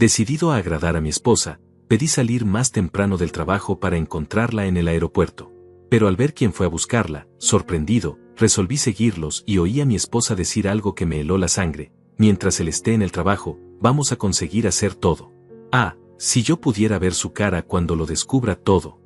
Decidido a agradar a mi esposa, pedí salir más temprano del trabajo para encontrarla en el aeropuerto. Pero al ver quién fue a buscarla, sorprendido, resolví seguirlos y oí a mi esposa decir algo que me heló la sangre: mientras él esté en el trabajo, vamos a conseguir hacer todo. Ah, si yo pudiera ver su cara cuando lo descubra todo.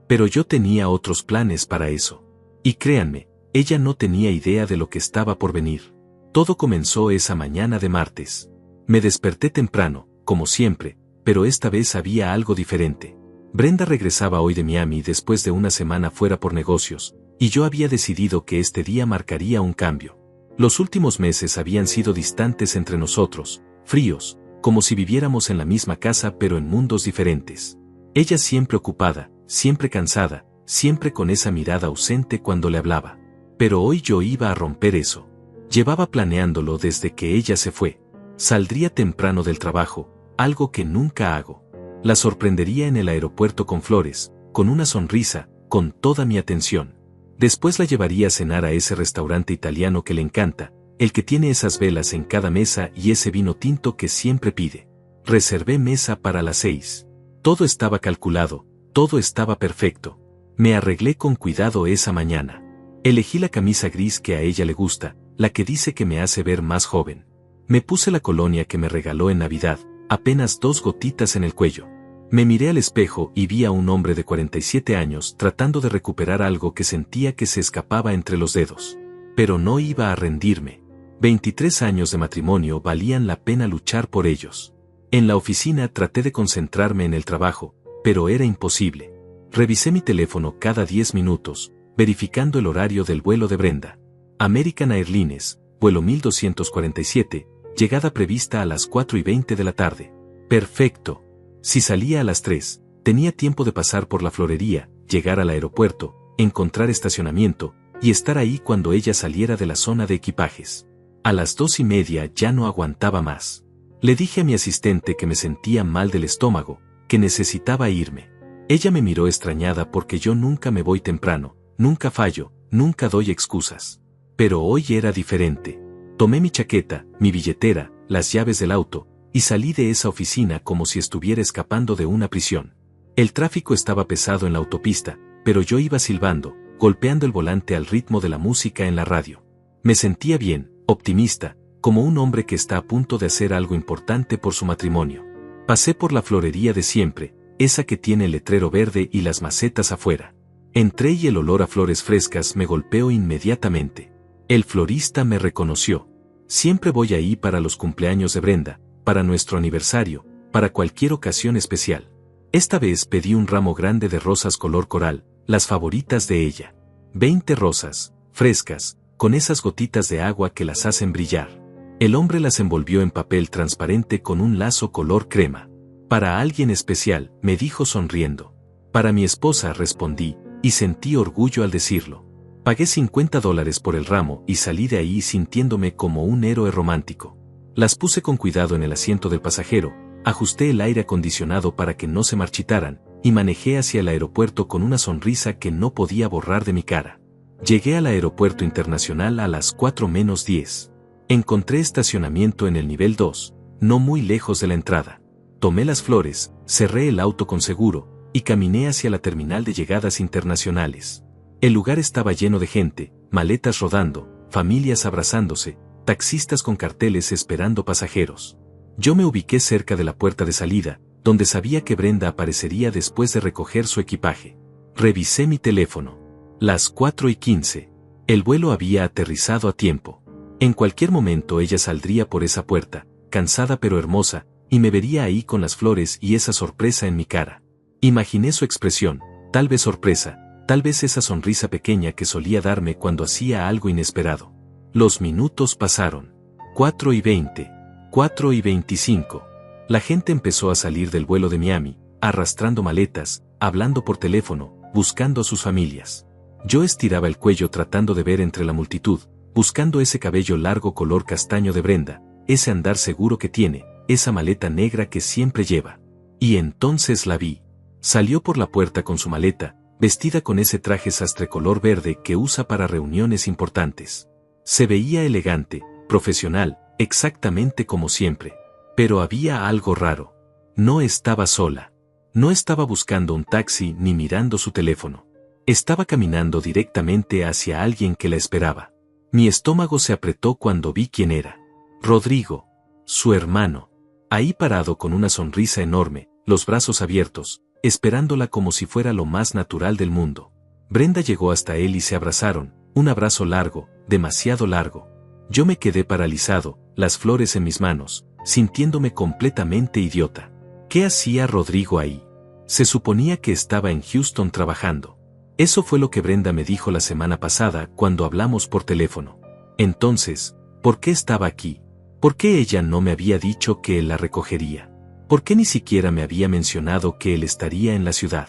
Pero yo tenía otros planes para eso. Y créanme, ella no tenía idea de lo que estaba por venir. Todo comenzó esa mañana de martes. Me desperté temprano, como siempre, pero esta vez había algo diferente. Brenda regresaba hoy de Miami después de una semana fuera por negocios, y yo había decidido que este día marcaría un cambio. Los últimos meses habían sido distantes entre nosotros, fríos, como si viviéramos en la misma casa pero en mundos diferentes. Ella siempre ocupada, siempre cansada, siempre con esa mirada ausente cuando le hablaba. Pero hoy yo iba a romper eso. Llevaba planeándolo desde que ella se fue. Saldría temprano del trabajo, algo que nunca hago. La sorprendería en el aeropuerto con flores, con una sonrisa, con toda mi atención. Después la llevaría a cenar a ese restaurante italiano que le encanta, el que tiene esas velas en cada mesa y ese vino tinto que siempre pide. Reservé mesa para las 6. Todo estaba calculado, todo estaba perfecto. Me arreglé con cuidado esa mañana. Elegí la camisa gris que a ella le gusta, la que dice que me hace ver más joven. Me puse la colonia que me regaló en Navidad, apenas 2 gotitas en el cuello. Me miré al espejo y vi a un hombre de 47 años tratando de recuperar algo que sentía que se escapaba entre los dedos. Pero no iba a rendirme. 23 años de matrimonio valían la pena luchar por ellos. En la oficina traté de concentrarme en el trabajo, pero era imposible. Revisé mi teléfono cada 10 minutos, verificando el horario del vuelo de Brenda. American Airlines, vuelo 1247, llegada prevista a las 4:20 de la tarde. Perfecto. Si salía a las 3, tenía tiempo de pasar por la florería, llegar al aeropuerto, encontrar estacionamiento, y estar ahí cuando ella saliera de la zona de equipajes. A las 2:30 ya no aguantaba más. Le dije a mi asistente que me sentía mal del estómago, que necesitaba irme. Ella me miró extrañada porque yo nunca me voy temprano, nunca fallo, nunca doy excusas. Pero hoy era diferente. Tomé mi chaqueta, mi billetera, las llaves del auto, y salí de esa oficina como si estuviera escapando de una prisión. El tráfico estaba pesado en la autopista, pero yo iba silbando, golpeando el volante al ritmo de la música en la radio. Me sentía bien, optimista, como un hombre que está a punto de hacer algo importante por su matrimonio. Pasé por la florería de siempre, esa que tiene el letrero verde y las macetas afuera. Entré y el olor a flores frescas me golpeó inmediatamente. El florista me reconoció. Siempre voy ahí para los cumpleaños de Brenda, para nuestro aniversario, para cualquier ocasión especial. Esta vez pedí un ramo grande de rosas color coral, las favoritas de ella. 20 rosas, frescas, con esas gotitas de agua que las hacen brillar. El hombre las envolvió en papel transparente con un lazo color crema. Para alguien especial, me dijo sonriendo. Para mi esposa, respondí, y sentí orgullo al decirlo. Pagué $50 por el ramo y salí de ahí sintiéndome como un héroe romántico. Las puse con cuidado en el asiento del pasajero, ajusté el aire acondicionado para que no se marchitaran, y manejé hacia el aeropuerto con una sonrisa que no podía borrar de mi cara. Llegué al aeropuerto internacional a las 4:10. Encontré estacionamiento en el nivel 2, no muy lejos de la entrada. Tomé las flores, cerré el auto con seguro, y caminé hacia la terminal de llegadas internacionales. El lugar estaba lleno de gente, maletas rodando, familias abrazándose, taxistas con carteles esperando pasajeros. Yo me ubiqué cerca de la puerta de salida, donde sabía que Brenda aparecería después de recoger su equipaje. Revisé mi teléfono. Las 4:15. El vuelo había aterrizado a tiempo. En cualquier momento ella saldría por esa puerta, cansada pero hermosa, y me vería ahí con las flores y esa sorpresa en mi cara. Imaginé su expresión, tal vez sorpresa, tal vez esa sonrisa pequeña que solía darme cuando hacía algo inesperado. Los minutos pasaron. 4:20. 4:25. La gente empezó a salir del vuelo de Miami, arrastrando maletas, hablando por teléfono, buscando a sus familias. Yo estiraba el cuello tratando de ver entre la multitud, buscando ese cabello largo color castaño de Brenda, ese andar seguro que tiene, esa maleta negra que siempre lleva. Y entonces la vi. Salió por la puerta con su maleta, vestida con ese traje sastre color verde que usa para reuniones importantes. Se veía elegante, profesional, exactamente como siempre. Pero había algo raro. No estaba sola. No estaba buscando un taxi ni mirando su teléfono. Estaba caminando directamente hacia alguien que la esperaba. Mi estómago se apretó cuando vi quién era. Rodrigo, su hermano. Ahí parado con una sonrisa enorme, los brazos abiertos, esperándola como si fuera lo más natural del mundo. Brenda llegó hasta él y se abrazaron, un abrazo largo, demasiado largo. Yo me quedé paralizado, las flores en mis manos, sintiéndome completamente idiota. ¿Qué hacía Rodrigo ahí? Se suponía que estaba en Houston trabajando. Eso fue lo que Brenda me dijo la semana pasada cuando hablamos por teléfono. Entonces, ¿por qué estaba aquí? ¿Por qué ella no me había dicho que él la recogería? ¿Por qué ni siquiera me había mencionado que él estaría en la ciudad?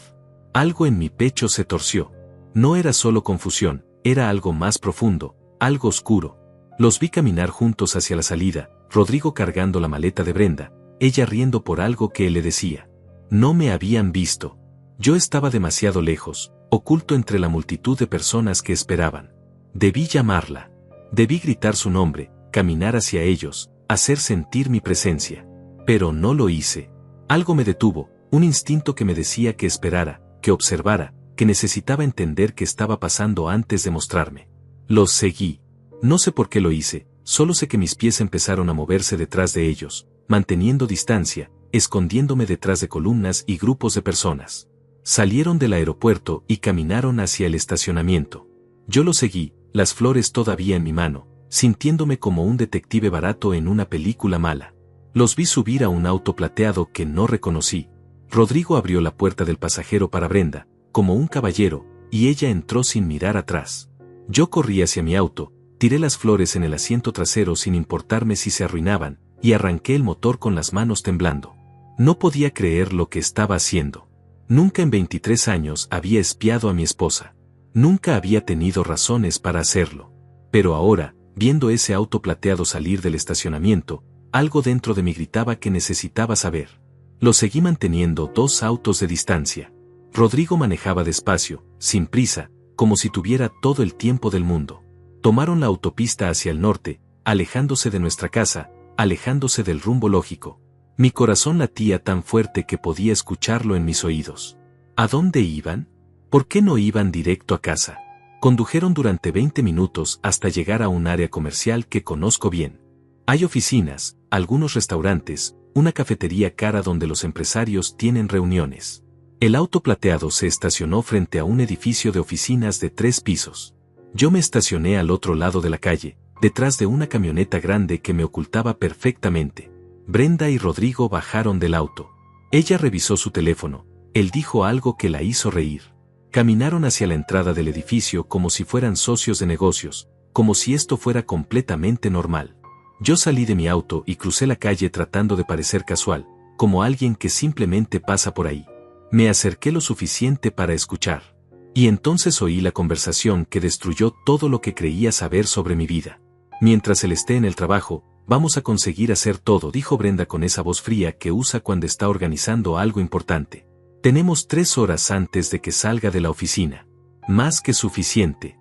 Algo en mi pecho se torció. No era solo confusión, era algo más profundo, algo oscuro. Los vi caminar juntos hacia la salida, Rodrigo cargando la maleta de Brenda, ella riendo por algo que él le decía. No me habían visto. Yo estaba demasiado lejos, oculto entre la multitud de personas que esperaban. Debí llamarla. Debí gritar su nombre, caminar hacia ellos, hacer sentir mi presencia. Pero no lo hice. Algo me detuvo, un instinto que me decía que esperara, que observara, que necesitaba entender qué estaba pasando antes de mostrarme. Los seguí. No sé por qué lo hice, solo sé que mis pies empezaron a moverse detrás de ellos, manteniendo distancia, escondiéndome detrás de columnas y grupos de personas. Salieron del aeropuerto y caminaron hacia el estacionamiento. Yo los seguí, las flores todavía en mi mano, sintiéndome como un detective barato en una película mala. Los vi subir a un auto plateado que no reconocí. Rodrigo abrió la puerta del pasajero para Brenda, como un caballero, y ella entró sin mirar atrás. Yo corrí hacia mi auto, tiré las flores en el asiento trasero sin importarme si se arruinaban, y arranqué el motor con las manos temblando. No podía creer lo que estaba haciendo. Nunca en 23 años había espiado a mi esposa. Nunca había tenido razones para hacerlo. Pero ahora, viendo ese auto plateado salir del estacionamiento, algo dentro de mí gritaba que necesitaba saber. Lo seguí manteniendo 2 autos de distancia. Rodrigo manejaba despacio, sin prisa, como si tuviera todo el tiempo del mundo. Tomaron la autopista hacia el norte, alejándose de nuestra casa, alejándose del rumbo lógico. Mi corazón latía tan fuerte que podía escucharlo en mis oídos. ¿A dónde iban? ¿Por qué no iban directo a casa? Condujeron durante 20 minutos hasta llegar a un área comercial que conozco bien. Hay oficinas, algunos restaurantes, una cafetería cara donde los empresarios tienen reuniones. El auto plateado se estacionó frente a un edificio de oficinas de 3 pisos. Yo me estacioné al otro lado de la calle, detrás de una camioneta grande que me ocultaba perfectamente. Brenda y Rodrigo bajaron del auto. Ella revisó su teléfono, él dijo algo que la hizo reír. Caminaron hacia la entrada del edificio como si fueran socios de negocios, como si esto fuera completamente normal. Yo salí de mi auto y crucé la calle tratando de parecer casual, como alguien que simplemente pasa por ahí. Me acerqué lo suficiente para escuchar. Y entonces oí la conversación que destruyó todo lo que creía saber sobre mi vida. Mientras él esté en el trabajo, vamos a conseguir hacer todo, dijo Brenda con esa voz fría que usa cuando está organizando algo importante. Tenemos 3 horas antes de que salga de la oficina. Más que suficiente.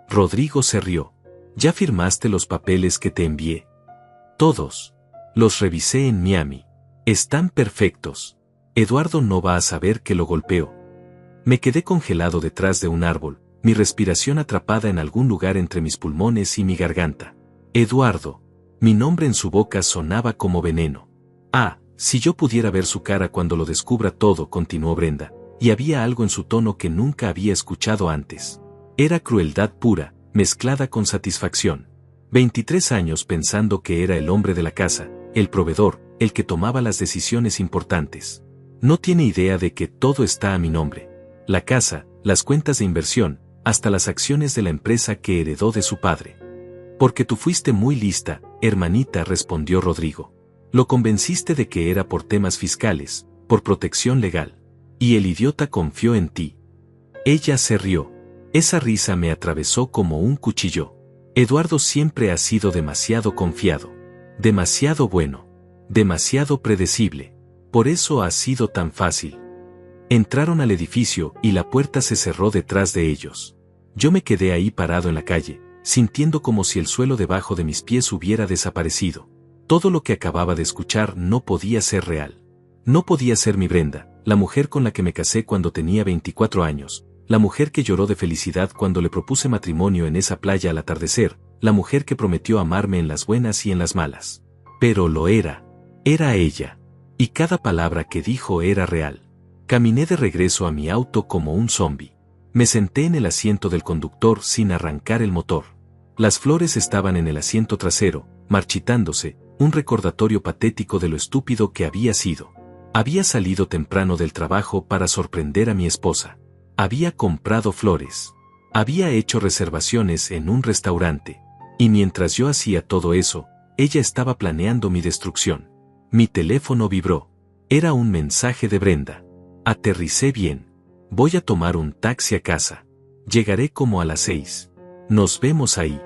Rodrigo se rió. ¿Ya firmaste los papeles que te envié? Todos. Los revisé en Miami. Están perfectos. Eduardo no va a saber que lo golpeó. Me quedé congelado detrás de un árbol, mi respiración atrapada en algún lugar entre mis pulmones y mi garganta. Eduardo. Mi nombre en su boca sonaba como veneno. Ah, si yo pudiera ver su cara cuando lo descubra todo, continuó Brenda, y había algo en su tono que nunca había escuchado antes. Era crueldad pura, mezclada con satisfacción. 23 años pensando que era el hombre de la casa, el proveedor, el que tomaba las decisiones importantes. No tiene idea de que todo está a mi nombre. La casa, las cuentas de inversión, hasta las acciones de la empresa que heredó de su padre. Porque tú fuiste muy lista, hermanita, respondió Rodrigo. Lo convenciste de que era por temas fiscales, por protección legal. Y el idiota confió en ti. Ella se rió. Esa risa me atravesó como un cuchillo. Eduardo siempre ha sido demasiado confiado. Demasiado bueno. Demasiado predecible. Por eso ha sido tan fácil. Entraron al edificio y la puerta se cerró detrás de ellos. Yo me quedé ahí parado en la calle, sintiendo como si el suelo debajo de mis pies hubiera desaparecido. Todo lo que acababa de escuchar no podía ser real. No podía ser mi Brenda, la mujer con la que me casé cuando tenía 24 años, la mujer que lloró de felicidad cuando le propuse matrimonio en esa playa al atardecer, la mujer que prometió amarme en las buenas y en las malas. Pero lo era. Era ella. Y cada palabra que dijo era real. Caminé de regreso a mi auto como un zombi. Me senté en el asiento del conductor sin arrancar el motor. Las flores estaban en el asiento trasero, marchitándose, un recordatorio patético de lo estúpido que había sido. Había salido temprano del trabajo para sorprender a mi esposa. Había comprado flores. Había hecho reservaciones en un restaurante. Y mientras yo hacía todo eso, ella estaba planeando mi destrucción. Mi teléfono vibró. Era un mensaje de Brenda. Aterricé bien. Voy a tomar un taxi a casa. Llegaré como a las 6. Nos vemos ahí.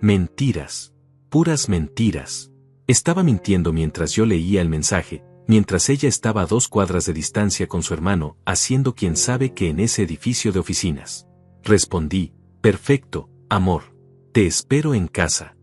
Mentiras. Puras mentiras. Estaba mintiendo mientras yo leía el mensaje, mientras ella estaba a 2 cuadras de distancia con su hermano, haciendo quién sabe qué en ese edificio de oficinas. Respondí, perfecto, amor. Te espero en casa.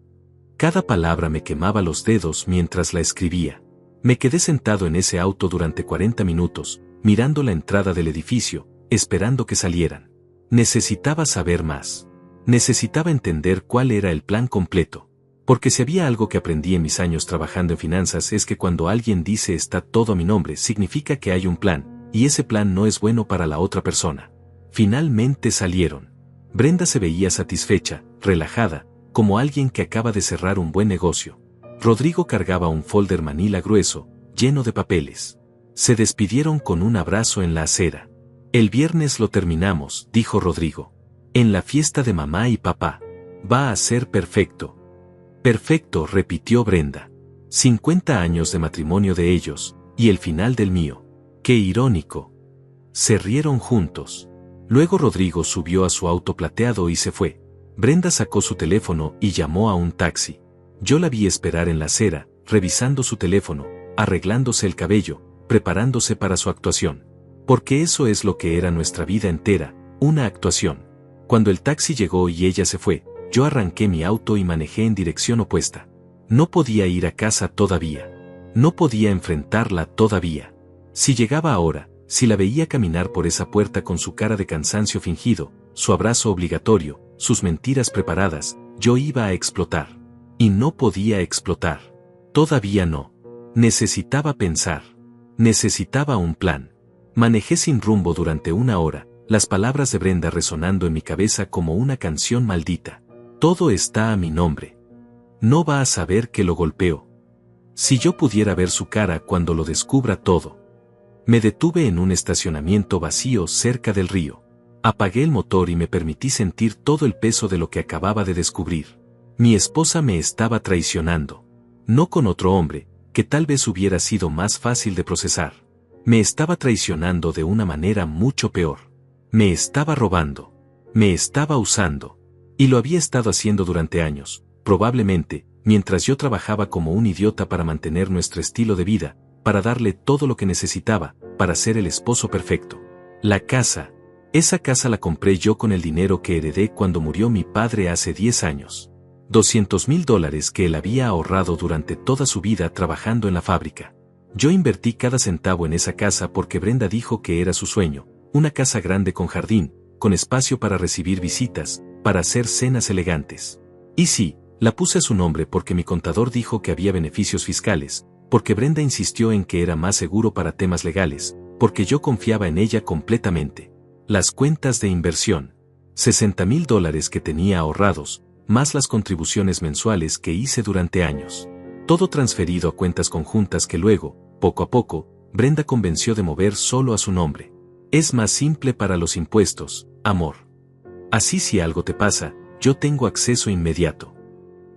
Cada palabra me quemaba los dedos mientras la escribía. Me quedé sentado en ese auto durante 40 minutos, mirando la entrada del edificio, esperando que salieran. Necesitaba saber más. Necesitaba entender cuál era el plan completo. Porque si había algo que aprendí en mis años trabajando en finanzas es que cuando alguien dice está todo a mi nombre significa que hay un plan, y ese plan no es bueno para la otra persona. Finalmente salieron. Brenda se veía satisfecha, relajada, como alguien que acaba de cerrar un buen negocio. Rodrigo cargaba un folder manila grueso, lleno de papeles. Se despidieron con un abrazo en la acera. El viernes lo terminamos, dijo Rodrigo. En la fiesta de mamá y papá. Va a ser perfecto. Perfecto, repitió Brenda. 50 años de matrimonio de ellos, y el final del mío. Qué irónico. Se rieron juntos. Luego Rodrigo subió a su auto plateado y se fue. Brenda sacó su teléfono y llamó a un taxi. Yo la vi esperar en la acera, revisando su teléfono, arreglándose el cabello, preparándose para su actuación. Porque eso es lo que era nuestra vida entera, una actuación. Cuando el taxi llegó y ella se fue, yo arranqué mi auto y manejé en dirección opuesta. No podía ir a casa todavía. No podía enfrentarla todavía. Si llegaba ahora, si la veía caminar por esa puerta con su cara de cansancio fingido, su abrazo obligatorio, sus mentiras preparadas, yo iba a explotar. Y no podía explotar. Todavía no. Necesitaba pensar. Necesitaba un plan. Manejé sin rumbo durante 1 hora, las palabras de Brenda resonando en mi cabeza como una canción maldita. Todo está a mi nombre. No va a saber que lo golpeó. Si yo pudiera ver su cara cuando lo descubra todo. Me detuve en un estacionamiento vacío cerca del río. Apagué el motor y me permití sentir todo el peso de lo que acababa de descubrir. Mi esposa me estaba traicionando. No con otro hombre, que tal vez hubiera sido más fácil de procesar. Me estaba traicionando de una manera mucho peor. Me estaba robando. Me estaba usando. Y lo había estado haciendo durante años, probablemente, mientras yo trabajaba como un idiota para mantener nuestro estilo de vida, para darle todo lo que necesitaba, para ser el esposo perfecto. La casa. Esa casa la compré yo con el dinero que heredé cuando murió mi padre hace 10 años. $200,000 que él había ahorrado durante toda su vida trabajando en la fábrica. Yo invertí cada centavo en esa casa porque Brenda dijo que era su sueño, una casa grande con jardín, con espacio para recibir visitas, para hacer cenas elegantes. Y sí, la puse a su nombre porque mi contador dijo que había beneficios fiscales, porque Brenda insistió en que era más seguro para temas legales, porque yo confiaba en ella completamente. Las cuentas de inversión. $60,000 que tenía ahorrados, más las contribuciones mensuales que hice durante años. Todo transferido a cuentas conjuntas que luego, poco a poco, Brenda convenció de mover solo a su nombre. Es más simple para los impuestos, amor. Así si algo te pasa, yo tengo acceso inmediato.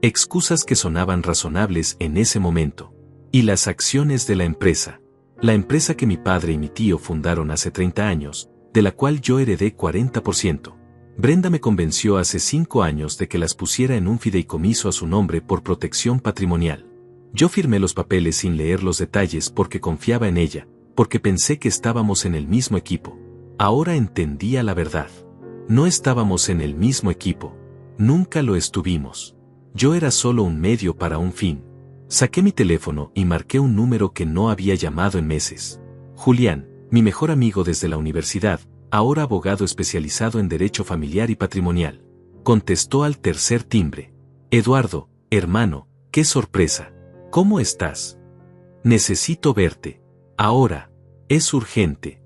Excusas que sonaban razonables en ese momento. Y las acciones de la empresa. La empresa que mi padre y mi tío fundaron hace 30 años, de la cual yo heredé 40%. Brenda me convenció hace 5 años de que las pusiera en un fideicomiso a su nombre por protección patrimonial. Yo firmé los papeles sin leer los detalles porque confiaba en ella, porque pensé que estábamos en el mismo equipo. Ahora entendía la verdad. No estábamos en el mismo equipo. Nunca lo estuvimos. Yo era solo un medio para un fin. Saqué mi teléfono y marqué un número que no había llamado en meses. Julián, mi mejor amigo desde la universidad, ahora abogado especializado en derecho familiar y patrimonial. Contestó al tercer timbre. Eduardo, hermano, qué sorpresa. ¿Cómo estás? Necesito verte. Ahora. Es urgente.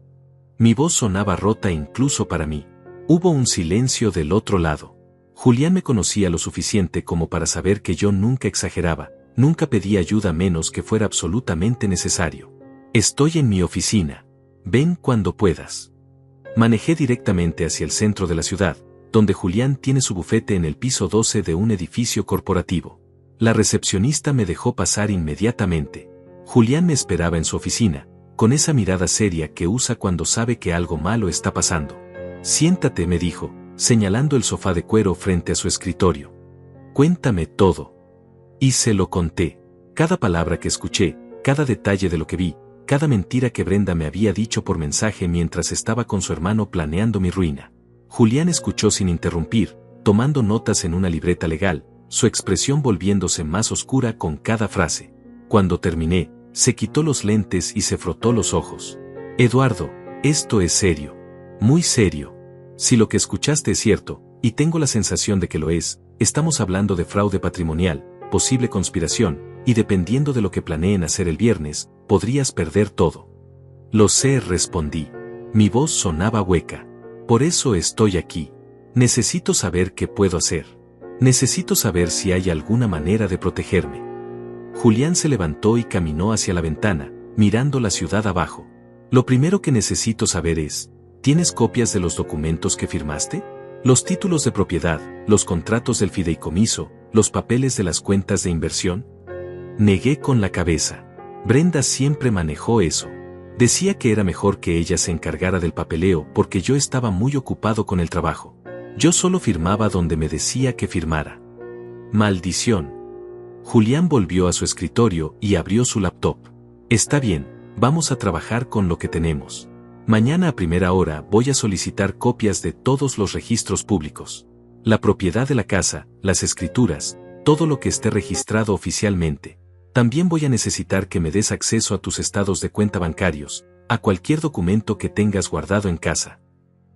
Mi voz sonaba rota incluso para mí. Hubo un silencio del otro lado. Julián me conocía lo suficiente como para saber que yo nunca exageraba, nunca pedía ayuda menos que fuera absolutamente necesario. Estoy en mi oficina. Ven cuando puedas. Manejé directamente hacia el centro de la ciudad, donde Julián tiene su bufete en el piso 12 de un edificio corporativo. La recepcionista me dejó pasar inmediatamente. Julián me esperaba en su oficina, con esa mirada seria que usa cuando sabe que algo malo está pasando. Siéntate, me dijo, señalando el sofá de cuero frente a su escritorio. Cuéntame todo. Y se lo conté. Cada palabra que escuché, cada detalle de lo que vi, cada mentira que Brenda me había dicho por mensaje mientras estaba con su hermano planeando mi ruina. Julián escuchó sin interrumpir, tomando notas en una libreta legal, su expresión volviéndose más oscura con cada frase. Cuando terminé, se quitó los lentes y se frotó los ojos. Eduardo, esto es serio. Muy serio. Si lo que escuchaste es cierto, y tengo la sensación de que lo es, estamos hablando de fraude patrimonial, posible conspiración, y dependiendo de lo que planeen hacer el viernes, podrías perder todo. Lo sé, respondí. Mi voz sonaba hueca. Por eso estoy aquí. Necesito saber qué puedo hacer. Necesito saber si hay alguna manera de protegerme. Julián se levantó y caminó hacia la ventana, mirando la ciudad abajo. Lo primero que necesito saber es, ¿tienes copias de los documentos que firmaste? Los títulos de propiedad, los contratos del fideicomiso, los papeles de las cuentas de inversión. Negué con la cabeza. Brenda siempre manejó eso. Decía que era mejor que ella se encargara del papeleo porque yo estaba muy ocupado con el trabajo. Yo solo firmaba donde me decía que firmara. Maldición. Julián volvió a su escritorio y abrió su laptop. Está bien, vamos a trabajar con lo que tenemos. Mañana a primera hora voy a solicitar copias de todos los registros públicos. La propiedad de la casa, las escrituras, todo lo que esté registrado oficialmente. También voy a necesitar que me des acceso a tus estados de cuenta bancarios, a cualquier documento que tengas guardado en casa.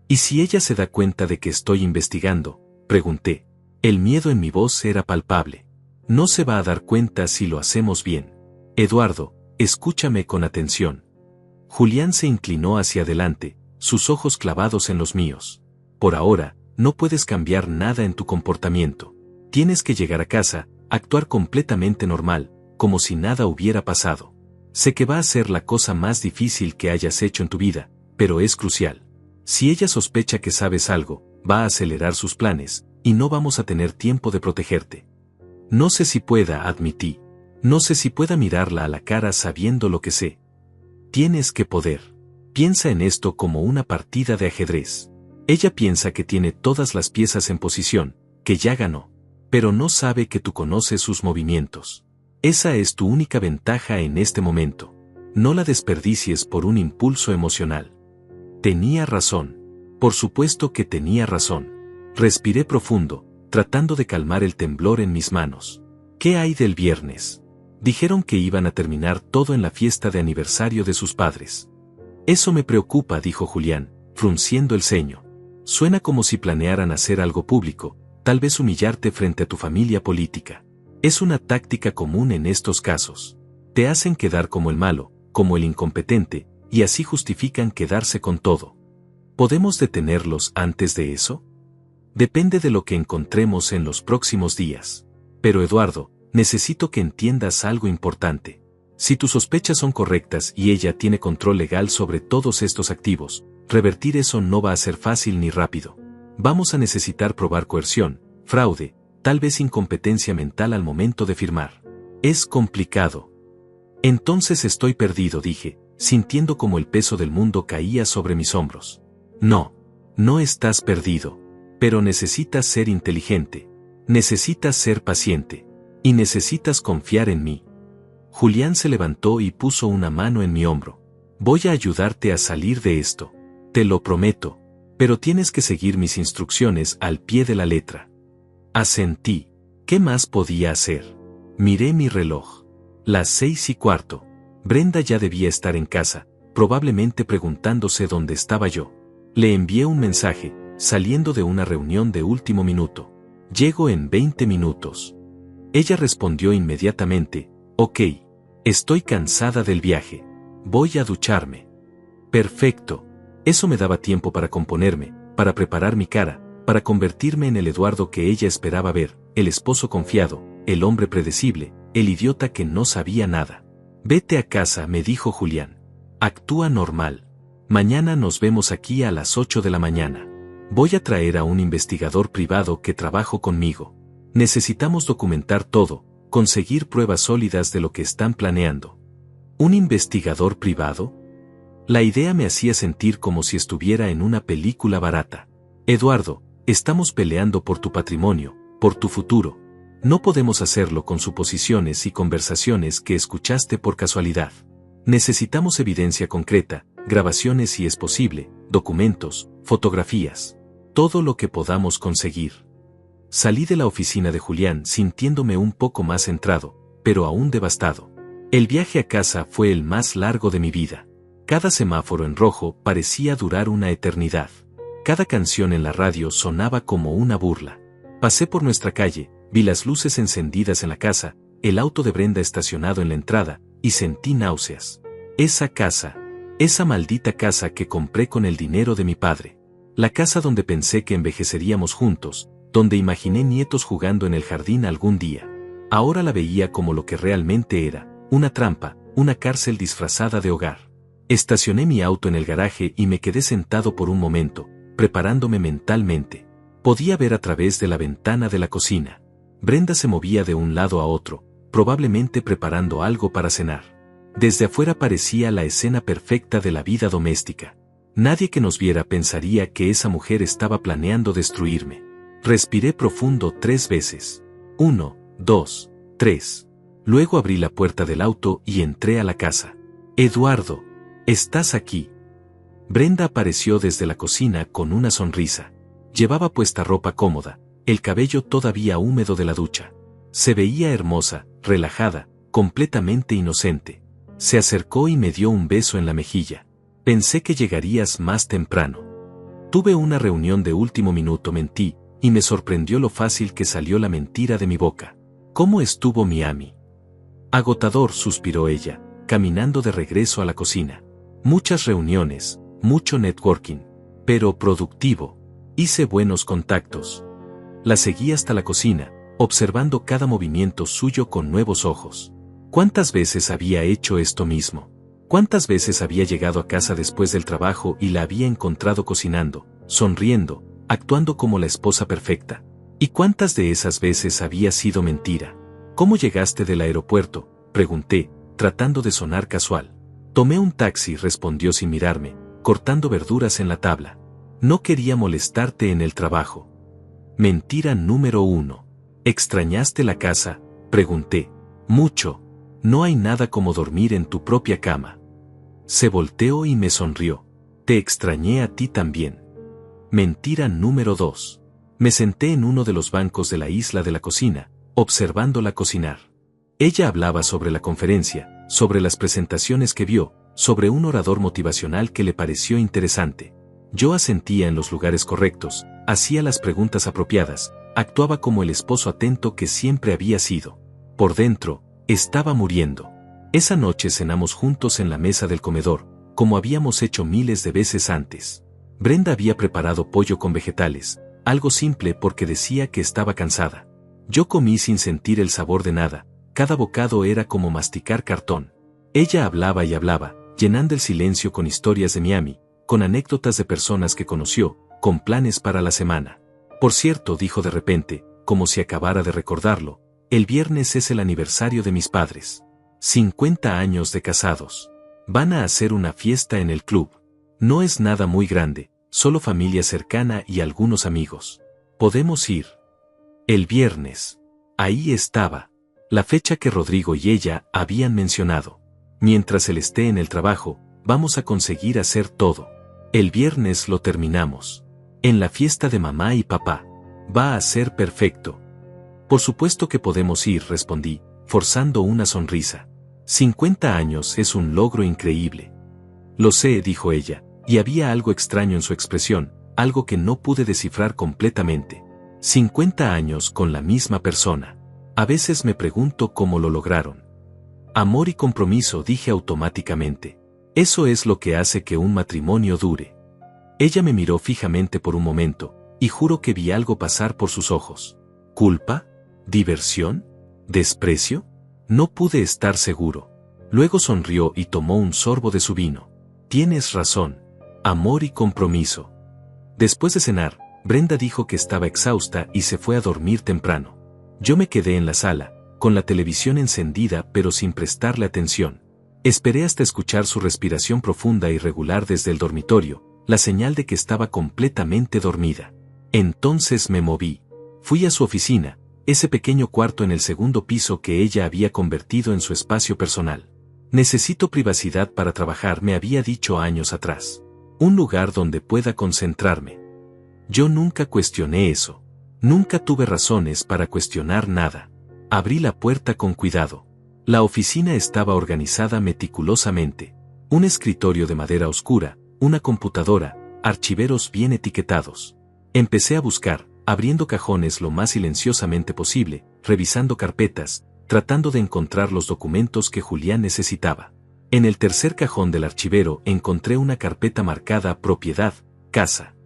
¿Y si ella se da cuenta de que estoy investigando? Pregunté. El miedo en mi voz era palpable. No se va a dar cuenta si lo hacemos bien. Eduardo, escúchame con atención. Julián se inclinó hacia adelante, sus ojos clavados en los míos. Por ahora, no puedes cambiar nada en tu comportamiento. Tienes que llegar a casa, actuar completamente normal, como si nada hubiera pasado. Sé que va a ser la cosa más difícil que hayas hecho en tu vida, pero es crucial. Si ella sospecha que sabes algo, va a acelerar sus planes, y no vamos a tener tiempo de protegerte. No sé si pueda, admití. No sé si pueda mirarla a la cara sabiendo lo que sé. Tienes que poder. Piensa en esto como una partida de ajedrez. Ella piensa que tiene todas las piezas en posición, que ya ganó. Pero no sabe que tú conoces sus movimientos. Esa es tu única ventaja en este momento. No la desperdicies por un impulso emocional. Tenía razón. Por supuesto que tenía razón. Respiré profundo, tratando de calmar el temblor en mis manos. ¿Qué hay del viernes? Dijeron que iban a terminar todo en la fiesta de aniversario de sus padres. Eso me preocupa, dijo Julián, frunciendo el ceño. Suena como si planearan hacer algo público, tal vez humillarte frente a tu familia política. Es una táctica común en estos casos. Te hacen quedar como el malo, como el incompetente, y así justifican quedarse con todo. ¿Podemos detenerlos antes de eso? Depende de lo que encontremos en los próximos días. Pero Eduardo, necesito que entiendas algo importante. Si tus sospechas son correctas y ella tiene control legal sobre todos estos activos, revertir eso no va a ser fácil ni rápido. Vamos a necesitar probar coerción, fraude, tal vez incompetencia mental al momento de firmar. Es complicado. Entonces estoy perdido, dije, sintiendo como el peso del mundo caía sobre mis hombros. No, no estás perdido. Pero necesitas ser inteligente. Necesitas ser paciente. Y necesitas confiar en mí. Julián se levantó y puso una mano en mi hombro. Voy a ayudarte a salir de esto. Te lo prometo. Pero tienes que seguir mis instrucciones al pie de la letra. Asentí. ¿Qué más podía hacer? Miré mi reloj. Las 6:15. Brenda ya debía estar en casa, probablemente preguntándose dónde estaba yo. Le envié un mensaje, saliendo de una reunión de último minuto. Llego en 20 minutos. Ella respondió inmediatamente, ok. Estoy cansada del viaje. Voy a ducharme. Perfecto. Eso me daba tiempo para componerme, para preparar mi cara, para convertirme en el Eduardo que ella esperaba ver, el esposo confiado, el hombre predecible, el idiota que no sabía nada. Vete a casa, me dijo Julián. Actúa normal. Mañana nos vemos aquí a las 8 de la mañana. Voy a traer a un investigador privado que trabajó conmigo. Necesitamos documentar todo, conseguir pruebas sólidas de lo que están planeando. ¿Un investigador privado? La idea me hacía sentir como si estuviera en una película barata. Eduardo, estamos peleando por tu patrimonio, por tu futuro. No podemos hacerlo con suposiciones y conversaciones que escuchaste por casualidad. Necesitamos evidencia concreta, grabaciones si es posible, documentos, fotografías. Todo lo que podamos conseguir. Salí de la oficina de Julián sintiéndome un poco más centrado, pero aún devastado. El viaje a casa fue el más largo de mi vida. Cada semáforo en rojo parecía durar una eternidad. Cada canción en la radio sonaba como una burla. Pasé por nuestra calle, vi las luces encendidas en la casa, el auto de Brenda estacionado en la entrada, y sentí náuseas. Esa casa, esa maldita casa que compré con el dinero de mi padre. La casa donde pensé que envejeceríamos juntos, donde imaginé nietos jugando en el jardín algún día. Ahora la veía como lo que realmente era, una trampa, una cárcel disfrazada de hogar. Estacioné mi auto en el garaje y me quedé sentado por un momento, preparándome mentalmente. Podía ver a través de la ventana de la cocina. Brenda se movía de un lado a otro, probablemente preparando algo para cenar. Desde afuera parecía la escena perfecta de la vida doméstica. Nadie que nos viera pensaría que esa mujer estaba planeando destruirme. Respiré profundo 3 veces. 1, 2, 3. Luego abrí la puerta del auto y entré a la casa. Eduardo, ¿estás aquí? Brenda apareció desde la cocina con una sonrisa. Llevaba puesta ropa cómoda, el cabello todavía húmedo de la ducha. Se veía hermosa, relajada, completamente inocente. Se acercó y me dio un beso en la mejilla. Pensé que llegarías más temprano. Tuve una reunión de último minuto, mentí, y me sorprendió lo fácil que salió la mentira de mi boca. ¿Cómo estuvo Miami? Agotador, suspiró ella, caminando de regreso a la cocina. Muchas reuniones, mucho networking, pero productivo. Hice buenos contactos. La seguí hasta la cocina, observando cada movimiento suyo con nuevos ojos. ¿Cuántas veces había hecho esto mismo? ¿Cuántas veces había llegado a casa después del trabajo y la había encontrado cocinando, sonriendo, actuando como la esposa perfecta? ¿Y cuántas de esas veces había sido mentira? ¿Cómo llegaste del aeropuerto?, pregunté, tratando de sonar casual. Tomé un taxi, respondió sin mirarme, cortando verduras en la tabla. No quería molestarte en el trabajo. Mentira número 1. ¿Extrañaste la casa?, pregunté. Mucho. No hay nada como dormir en tu propia cama. Se volteó y me sonrió. Te extrañé a ti también. Mentira número 2. Me senté en uno de los bancos de la isla de la cocina, observándola cocinar. Ella hablaba sobre la conferencia, sobre las presentaciones que vio, sobre un orador motivacional que le pareció interesante. Yo asentía en los lugares correctos, hacía las preguntas apropiadas, actuaba como el esposo atento que siempre había sido. Por dentro, estaba muriendo. Esa noche cenamos juntos en la mesa del comedor, como habíamos hecho miles de veces antes. Brenda había preparado pollo con vegetales, algo simple porque decía que estaba cansada. Yo comí sin sentir el sabor de nada, cada bocado era como masticar cartón. Ella hablaba y hablaba, llenando el silencio con historias de Miami, con anécdotas de personas que conoció, con planes para la semana. Por cierto, dijo de repente, como si acabara de recordarlo, el viernes es el aniversario de mis padres. 50 años de casados. Van a hacer una fiesta en el club. No es nada muy grande, solo familia cercana y algunos amigos. ¿Podemos ir? El viernes. Ahí estaba. La fecha que Rodrigo y ella habían mencionado. Mientras él esté en el trabajo, vamos a conseguir hacer todo. El viernes lo terminamos. En la fiesta de mamá y papá. Va a ser perfecto. Por supuesto que podemos ir, respondí, forzando una sonrisa. 50 años es un logro increíble. Lo sé, dijo ella, y había algo extraño en su expresión, algo que no pude descifrar completamente. 50 años con la misma persona. A veces me pregunto cómo lo lograron. Amor y compromiso, dije automáticamente. Eso es lo que hace que un matrimonio dure. Ella me miró fijamente por un momento, y juro que vi algo pasar por sus ojos. ¿Culpa? ¿Diversión? ¿Desprecio? No pude estar seguro. Luego sonrió y tomó un sorbo de su vino. Tienes razón. Amor y compromiso. Después de cenar, Brenda dijo que estaba exhausta y se fue a dormir temprano. Yo me quedé en la sala, con la televisión encendida pero sin prestarle atención. Esperé hasta escuchar su respiración profunda y regular desde el dormitorio, la señal de que estaba completamente dormida. Entonces me moví. Fui a su oficina, ese pequeño cuarto en el segundo piso que ella había convertido en su espacio personal. Necesito privacidad para trabajar, me había dicho años atrás. Un lugar donde pueda concentrarme. Yo nunca cuestioné eso. Nunca tuve razones para cuestionar nada. Abrí la puerta con cuidado. La oficina estaba organizada meticulosamente. Un escritorio de madera oscura, una computadora, archiveros bien etiquetados. Empecé a buscar, abriendo cajones lo más silenciosamente posible, revisando carpetas, tratando de encontrar los documentos que Julián necesitaba. En el tercer cajón del archivero encontré una carpeta marcada Propiedad, Casa.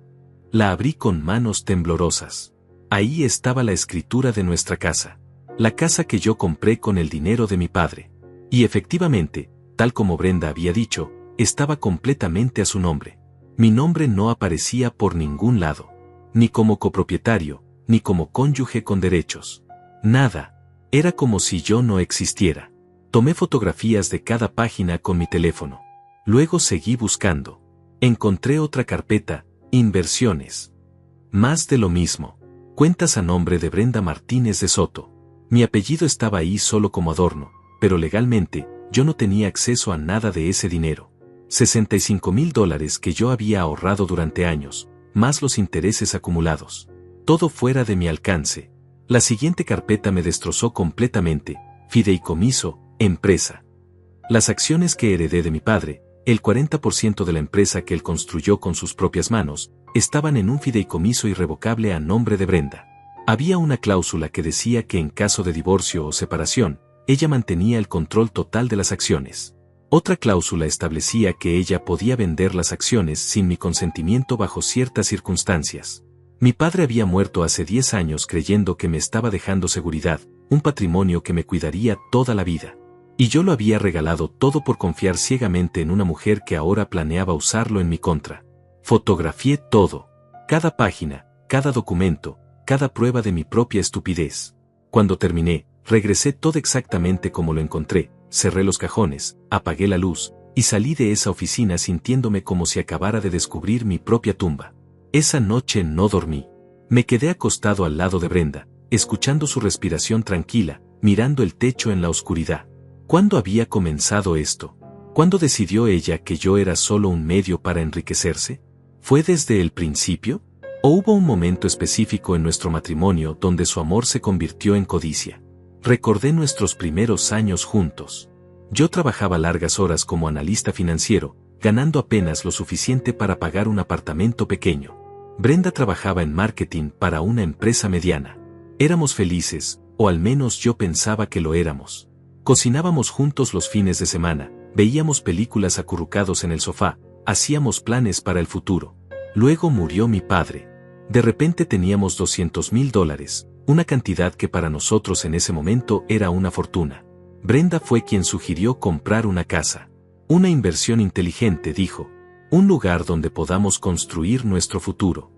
La abrí con manos temblorosas. Ahí estaba la escritura de nuestra casa. La casa que yo compré con el dinero de mi padre. Y efectivamente, tal como Brenda había dicho, estaba completamente a su nombre. Mi nombre no aparecía por ningún lado. Ni como copropietario, ni como cónyuge con derechos. Nada. Era como si yo no existiera. Tomé fotografías de cada página con mi teléfono. Luego seguí buscando. Encontré otra carpeta, Inversiones. Más de lo mismo. Cuentas a nombre de Brenda Martínez de Soto. Mi apellido estaba ahí solo como adorno, pero legalmente, yo no tenía acceso a nada de ese dinero. $65,000 que yo había ahorrado durante años, más los intereses acumulados. Todo fuera de mi alcance. La siguiente carpeta me destrozó completamente. Fideicomiso, empresa. Las acciones que heredé de mi padre, el 40% de la empresa que él construyó con sus propias manos, estaban en un fideicomiso irrevocable a nombre de Brenda. Había una cláusula que decía que en caso de divorcio o separación, ella mantenía el control total de las acciones. Otra cláusula establecía que ella podía vender las acciones sin mi consentimiento bajo ciertas circunstancias. Mi padre había muerto hace 10 años creyendo que me estaba dejando seguridad, un patrimonio que me cuidaría toda la vida. Y yo lo había regalado todo por confiar ciegamente en una mujer que ahora planeaba usarlo en mi contra. Fotografié todo. Cada página, cada documento, cada prueba de mi propia estupidez. Cuando terminé, regresé todo exactamente como lo encontré, cerré los cajones, apagué la luz, y salí de esa oficina sintiéndome como si acabara de descubrir mi propia tumba. Esa noche no dormí. Me quedé acostado al lado de Brenda, escuchando su respiración tranquila, mirando el techo en la oscuridad. ¿Cuándo había comenzado esto? ¿Cuándo decidió ella que yo era solo un medio para enriquecerse? ¿Fue desde el principio? ¿O hubo un momento específico en nuestro matrimonio donde su amor se convirtió en codicia? Recordé nuestros primeros años juntos. Yo trabajaba largas horas como analista financiero, ganando apenas lo suficiente para pagar un apartamento pequeño. Brenda trabajaba en marketing para una empresa mediana. Éramos felices, o al menos yo pensaba que lo éramos. Cocinábamos juntos los fines de semana, veíamos películas acurrucados en el sofá, hacíamos planes para el futuro. Luego murió mi padre. De repente teníamos $200,000, una cantidad que para nosotros en ese momento era una fortuna. Brenda fue quien sugirió comprar una casa. Una inversión inteligente, dijo. Un lugar donde podamos construir nuestro futuro.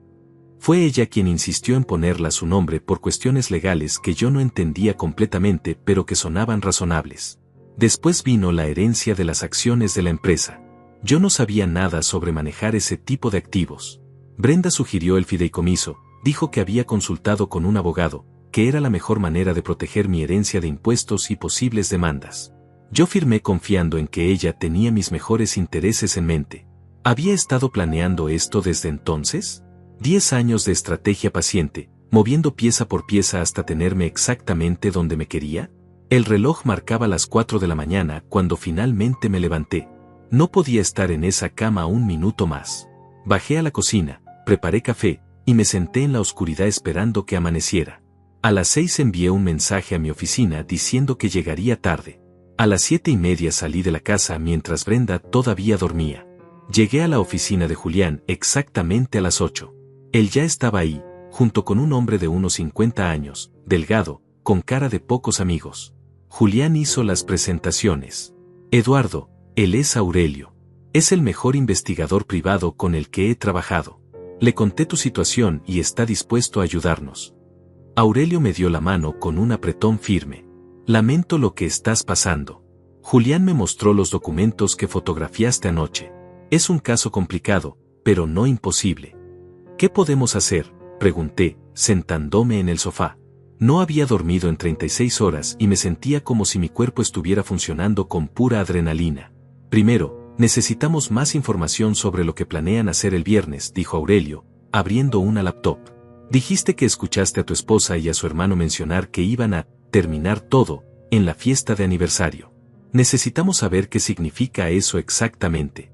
Fue ella quien insistió en ponerla a su nombre por cuestiones legales que yo no entendía completamente pero que sonaban razonables. Después vino la herencia de las acciones de la empresa. Yo no sabía nada sobre manejar ese tipo de activos. Brenda sugirió el fideicomiso, dijo que había consultado con un abogado, que era la mejor manera de proteger mi herencia de impuestos y posibles demandas. Yo firmé confiando en que ella tenía mis mejores intereses en mente. ¿Había estado planeando esto desde entonces? 10 años de estrategia paciente, moviendo pieza por pieza hasta tenerme exactamente donde me quería. El reloj marcaba las 4 de la mañana cuando finalmente me levanté. No podía estar en esa cama un minuto más. Bajé a la cocina, preparé café, y me senté en la oscuridad esperando que amaneciera. A las 6 envié un mensaje a mi oficina diciendo que llegaría tarde. A las 7:30 salí de la casa mientras Brenda todavía dormía. Llegué a la oficina de Julián exactamente a las 8. Él ya estaba ahí, junto con un hombre de unos 50 años, delgado, con cara de pocos amigos. Julián hizo las presentaciones. Eduardo, él es Aurelio. Es el mejor investigador privado con el que he trabajado. Le conté tu situación y está dispuesto a ayudarnos. Aurelio me dio la mano con un apretón firme. Lamento lo que estás pasando. Julián me mostró los documentos que fotografiaste anoche. Es un caso complicado, pero no imposible. ¿Qué podemos hacer?, pregunté, sentándome en el sofá. No había dormido en 36 horas y me sentía como si mi cuerpo estuviera funcionando con pura adrenalina. Primero, necesitamos más información sobre lo que planean hacer el viernes, dijo Aurelio, abriendo una laptop. Dijiste que escuchaste a tu esposa y a su hermano mencionar que iban a terminar todo en la fiesta de aniversario. Necesitamos saber qué significa eso exactamente.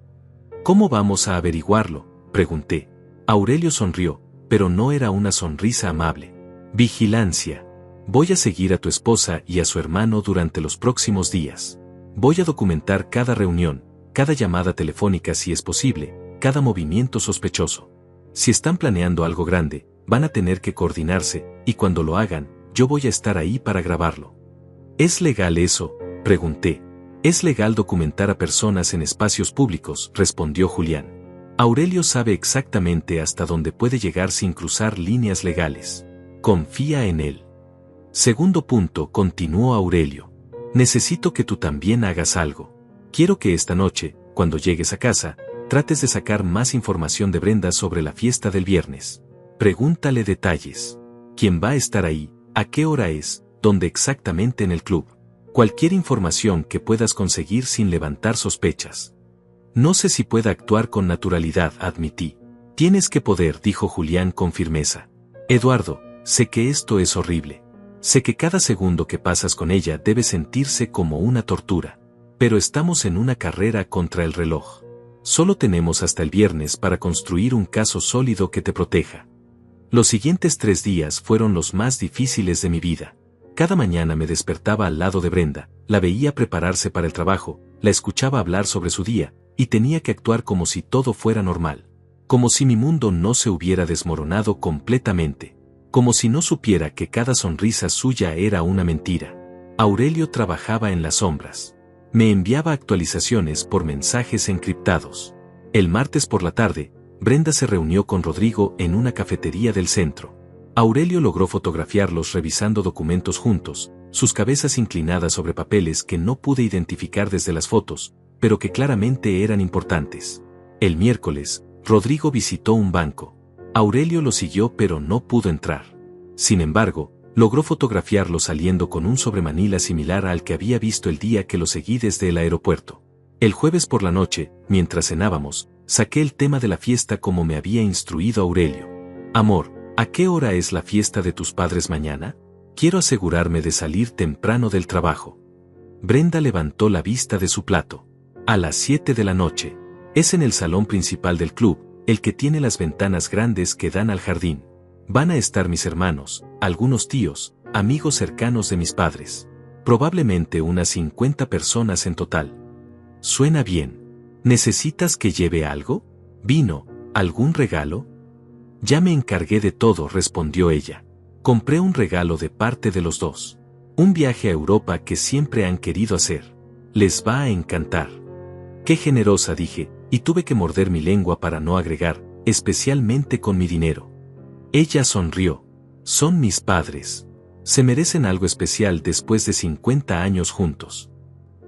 ¿Cómo vamos a averiguarlo?, pregunté. Aurelio sonrió, pero no era una sonrisa amable. Vigilancia. Voy a seguir a tu esposa y a su hermano durante los próximos días. Voy a documentar cada reunión, cada llamada telefónica si es posible, cada movimiento sospechoso. Si están planeando algo grande, van a tener que coordinarse, y cuando lo hagan, yo voy a estar ahí para grabarlo. ¿Es legal eso?, pregunté. Es legal documentar a personas en espacios públicos, respondió Julián. Aurelio sabe exactamente hasta dónde puede llegar sin cruzar líneas legales. Confía en él. Segundo punto, continuó Aurelio. Necesito que tú también hagas algo. Quiero que esta noche, cuando llegues a casa, trates de sacar más información de Brenda sobre la fiesta del viernes. Pregúntale detalles. ¿Quién va a estar ahí? ¿A qué hora es? ¿Dónde exactamente en el club? Cualquier información que puedas conseguir sin levantar sospechas. No sé si pueda actuar con naturalidad, admití. Tienes que poder, dijo Julián con firmeza. Eduardo, sé que esto es horrible. Sé que cada segundo que pasas con ella debe sentirse como una tortura. Pero estamos en una carrera contra el reloj. Solo tenemos hasta el viernes para construir un caso sólido que te proteja. Los siguientes 3 días fueron los más difíciles de mi vida. Cada mañana me despertaba al lado de Brenda, la veía prepararse para el trabajo, la escuchaba hablar sobre su día, y tenía que actuar como si todo fuera normal. Como si mi mundo no se hubiera desmoronado completamente. Como si no supiera que cada sonrisa suya era una mentira. Aurelio trabajaba en las sombras. Me enviaba actualizaciones por mensajes encriptados. El martes por la tarde, Brenda se reunió con Rodrigo en una cafetería del centro. Aurelio logró fotografiarlos revisando documentos juntos, sus cabezas inclinadas sobre papeles que no pude identificar desde las fotos, pero que claramente eran importantes. El miércoles, Rodrigo visitó un banco. Aurelio lo siguió pero no pudo entrar. Sin embargo, logró fotografiarlo saliendo con un sobremanila similar al que había visto el día que lo seguí desde el aeropuerto. El jueves por la noche, mientras cenábamos, saqué el tema de la fiesta como me había instruido Aurelio. Amor, ¿a qué hora es la fiesta de tus padres mañana? Quiero asegurarme de salir temprano del trabajo. Brenda levantó la vista de su plato. A las 7 de la noche. Es en el salón principal del club, el que tiene las ventanas grandes que dan al jardín. Van a estar mis hermanos, algunos tíos, amigos cercanos de mis padres. Probablemente unas 50 personas en total. Suena bien. ¿Necesitas que lleve algo? ¿Vino? ¿Algún regalo? Ya me encargué de todo, respondió ella. Compré un regalo de parte de los dos. Un viaje a Europa que siempre han querido hacer. Les va a encantar. Qué generosa, dije, y tuve que morder mi lengua para no agregar, especialmente con mi dinero. Ella sonrió. Son mis padres. Se merecen algo especial después de 50 años juntos.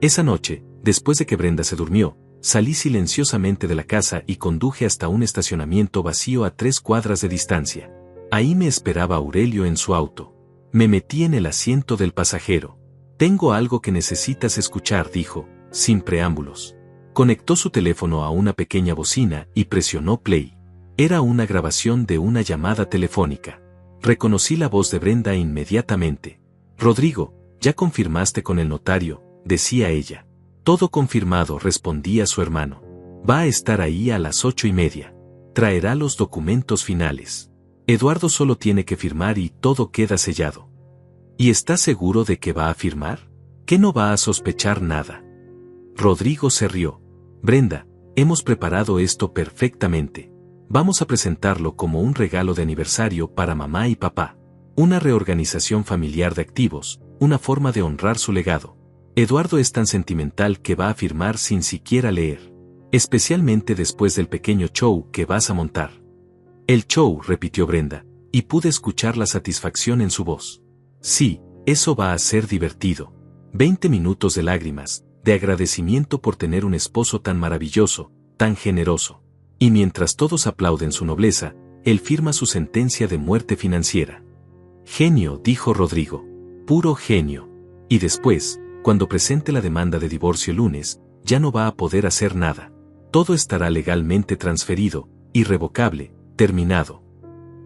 Esa noche, después de que Brenda se durmió, salí silenciosamente de la casa y conduje hasta un estacionamiento vacío a 3 cuadras de distancia. Ahí me esperaba Aurelio en su auto. Me metí en el asiento del pasajero. Tengo algo que necesitas escuchar, dijo, sin preámbulos. Conectó su teléfono a una pequeña bocina y presionó play. Era una grabación de una llamada telefónica. Reconocí la voz de Brenda inmediatamente. Rodrigo, Ya confirmaste con el notario, decía ella. Todo confirmado, respondía su hermano. Va a estar ahí a las 8:30. Traerá los documentos finales. Eduardo solo tiene que firmar y todo queda sellado. ¿Y estás seguro de que va a firmar? ¿Que no va a sospechar nada? Rodrigo se rió. Brenda, hemos preparado esto perfectamente. Vamos a presentarlo como un regalo de aniversario para mamá y papá. Una reorganización familiar de activos, una forma de honrar su legado. Eduardo es tan sentimental que va a firmar sin siquiera leer. Especialmente después del pequeño show que vas a montar. El show, repitió Brenda, y pude escuchar la satisfacción en su voz. Sí, eso va a ser divertido. 20 minutos de lágrimas, de agradecimiento por tener un esposo tan maravilloso, tan generoso. Y mientras todos aplauden su nobleza, él firma su sentencia de muerte financiera. Genio, dijo Rodrigo. Puro genio. Y después, cuando presente la demanda de divorcio el lunes, ya no va a poder hacer nada. Todo estará legalmente transferido, irrevocable, terminado.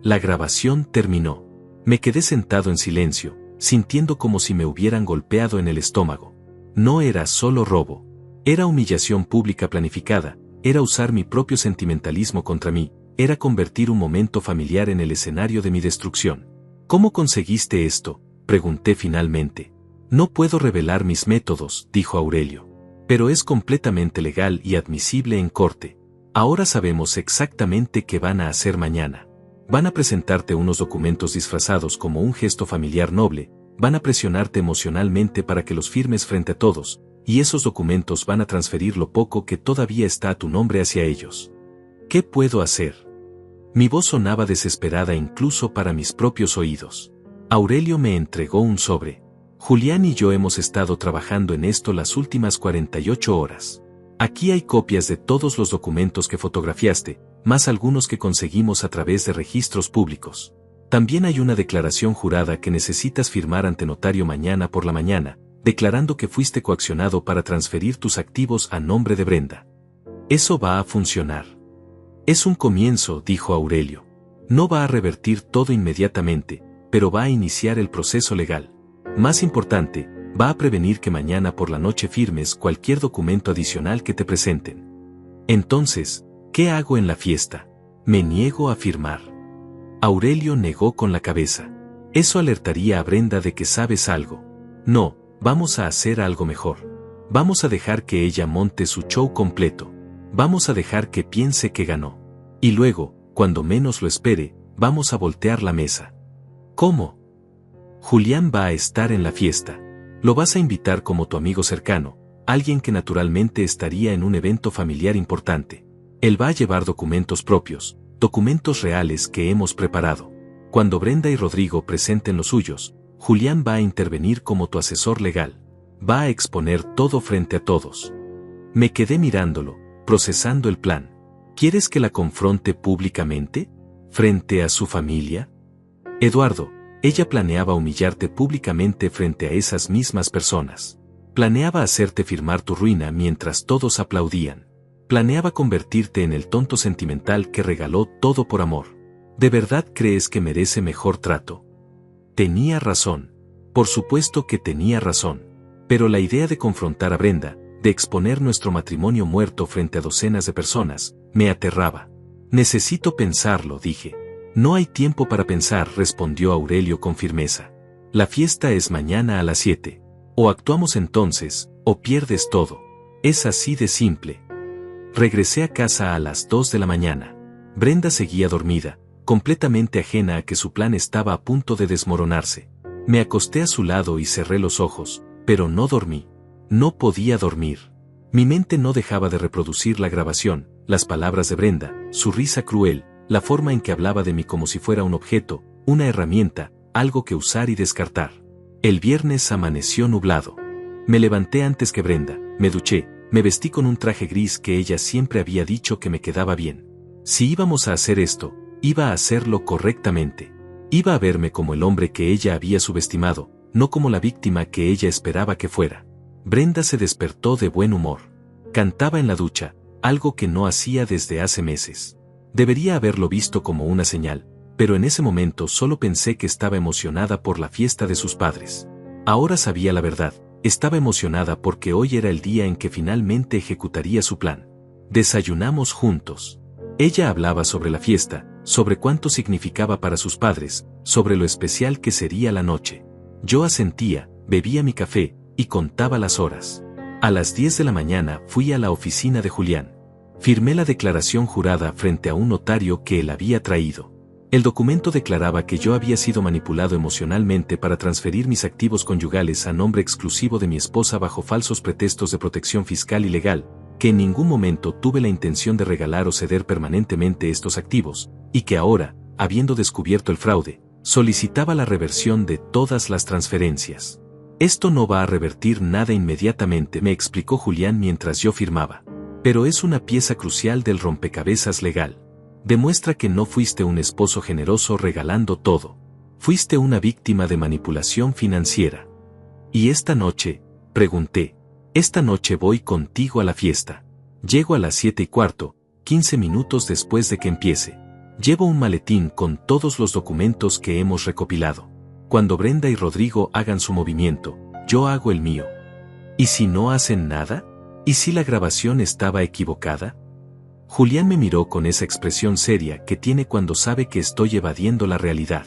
La grabación terminó. Me quedé sentado en silencio, sintiendo como si me hubieran golpeado en el estómago. No era solo robo. Era humillación pública planificada, era usar mi propio sentimentalismo contra mí, era convertir un momento familiar en el escenario de mi destrucción. ¿Cómo conseguiste esto?, pregunté finalmente. No puedo revelar mis métodos, dijo Aurelio. Pero es completamente legal y admisible en corte. Ahora sabemos exactamente qué van a hacer mañana. Van a presentarte unos documentos disfrazados como un gesto familiar noble, van a presionarte emocionalmente para que los firmes frente a todos, y esos documentos van a transferir lo poco que todavía está a tu nombre hacia ellos. ¿Qué puedo hacer? Mi voz sonaba desesperada incluso para mis propios oídos. Aurelio me entregó un sobre. Julián y yo hemos estado trabajando en esto las últimas 48 horas. Aquí hay copias de todos los documentos que fotografiaste, más algunos que conseguimos a través de registros públicos. También hay una declaración jurada que necesitas firmar ante notario mañana por la mañana, declarando que fuiste coaccionado para transferir tus activos a nombre de Brenda. Eso va a funcionar. Es un comienzo, dijo Aurelio. No va a revertir todo inmediatamente, pero va a iniciar el proceso legal. Más importante, va a prevenir que mañana por la noche firmes cualquier documento adicional que te presenten. Entonces, ¿qué hago en la fiesta? Me niego a firmar. Aurelio negó con la cabeza. Eso alertaría a Brenda de que sabes algo. No, vamos a hacer algo mejor. Vamos a dejar que ella monte su show completo. Vamos a dejar que piense que ganó. Y luego, cuando menos lo espere, vamos a voltear la mesa. ¿Cómo? Julián va a estar en la fiesta. Lo vas a invitar como tu amigo cercano, alguien que naturalmente estaría en un evento familiar importante. Él va a llevar documentos propios, documentos reales que hemos preparado. Cuando Brenda y Rodrigo presenten los suyos, Julián va a intervenir como tu asesor legal. Va a exponer todo frente a todos. Me quedé mirándolo, procesando el plan. ¿Quieres que la confronte públicamente? ¿Frente a su familia? Eduardo, ella planeaba humillarte públicamente frente a esas mismas personas. Planeaba hacerte firmar tu ruina mientras todos aplaudían. Planeaba convertirte en el tonto sentimental que regaló todo por amor. ¿De verdad crees que merece mejor trato? Tenía razón. Por supuesto que tenía razón. Pero la idea de confrontar a Brenda, de exponer nuestro matrimonio muerto frente a docenas de personas, me aterraba. Necesito pensarlo, dije. No hay tiempo para pensar, respondió Aurelio con firmeza. La fiesta es mañana a las 7. O actuamos entonces, o pierdes todo. Es así de simple. Regresé a casa a las 2 de la mañana. Brenda seguía dormida, completamente ajena a que su plan estaba a punto de desmoronarse. Me acosté a su lado y cerré los ojos, pero no dormí. No podía dormir. Mi mente no dejaba de reproducir la grabación, las palabras de Brenda, su risa cruel, la forma en que hablaba de mí como si fuera un objeto, una herramienta, algo que usar y descartar. El viernes amaneció nublado. Me levanté antes que Brenda, me duché, me vestí con un traje gris que ella siempre había dicho que me quedaba bien. Si íbamos a hacer esto, iba a hacerlo correctamente. Iba a verme como el hombre que ella había subestimado, no como la víctima que ella esperaba que fuera. Brenda se despertó de buen humor. Cantaba en la ducha, algo que no hacía desde hace meses. Debería haberlo visto como una señal, pero en ese momento solo pensé que estaba emocionada por la fiesta de sus padres. Ahora sabía la verdad, estaba emocionada porque hoy era el día en que finalmente ejecutaría su plan. Desayunamos juntos. Ella hablaba sobre la fiesta, sobre cuánto significaba para sus padres, sobre lo especial que sería la noche. Yo asentía, bebía mi café, y contaba las horas. A las 10 de la mañana fui a la oficina de Julián. Firmé la declaración jurada frente a un notario que él había traído. El documento declaraba que yo había sido manipulado emocionalmente para transferir mis activos conyugales a nombre exclusivo de mi esposa bajo falsos pretextos de protección fiscal y legal, que en ningún momento tuve la intención de regalar o ceder permanentemente estos activos, y que ahora, habiendo descubierto el fraude, solicitaba la reversión de todas las transferencias. Esto no va a revertir nada inmediatamente, me explicó Julián mientras yo firmaba. Pero es una pieza crucial del rompecabezas legal. Demuestra que no fuiste un esposo generoso regalando todo. Fuiste una víctima de manipulación financiera. ¿Y esta noche? Pregunté. Esta noche voy contigo a la fiesta. Llego a las 7:15, 15 minutos después de que empiece. Llevo un maletín con todos los documentos que hemos recopilado. Cuando Brenda y Rodrigo hagan su movimiento, yo hago el mío. ¿Y si no hacen nada? ¿Y si la grabación estaba equivocada? Julián me miró con esa expresión seria que tiene cuando sabe que estoy evadiendo la realidad.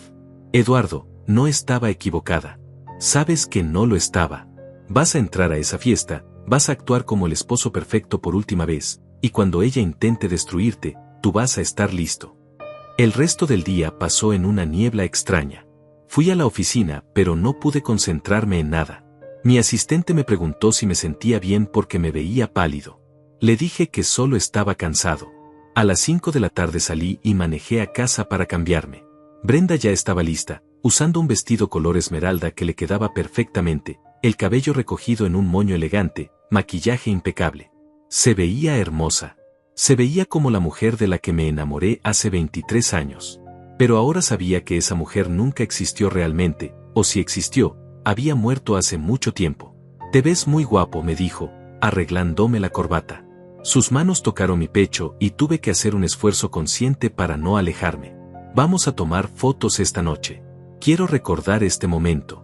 Eduardo, no estaba equivocada. Sabes que no lo estaba. Vas a entrar a esa fiesta, vas a actuar como el esposo perfecto por última vez, y cuando ella intente destruirte, tú vas a estar listo. El resto del día pasó en una niebla extraña. Fui a la oficina, pero no pude concentrarme en nada. Mi asistente me preguntó si me sentía bien porque me veía pálido. Le dije que solo estaba cansado. A las 5 de la tarde salí y manejé a casa para cambiarme. Brenda ya estaba lista, usando un vestido color esmeralda que le quedaba perfectamente, el cabello recogido en un moño elegante, maquillaje impecable. Se veía hermosa. Se veía como la mujer de la que me enamoré hace 23 años. Pero ahora sabía que esa mujer nunca existió realmente, o si existió, había muerto hace mucho tiempo. Te ves muy guapo, me dijo, arreglándome la corbata. Sus manos tocaron mi pecho y tuve que hacer un esfuerzo consciente para no alejarme. Vamos a tomar fotos esta noche. Quiero recordar este momento.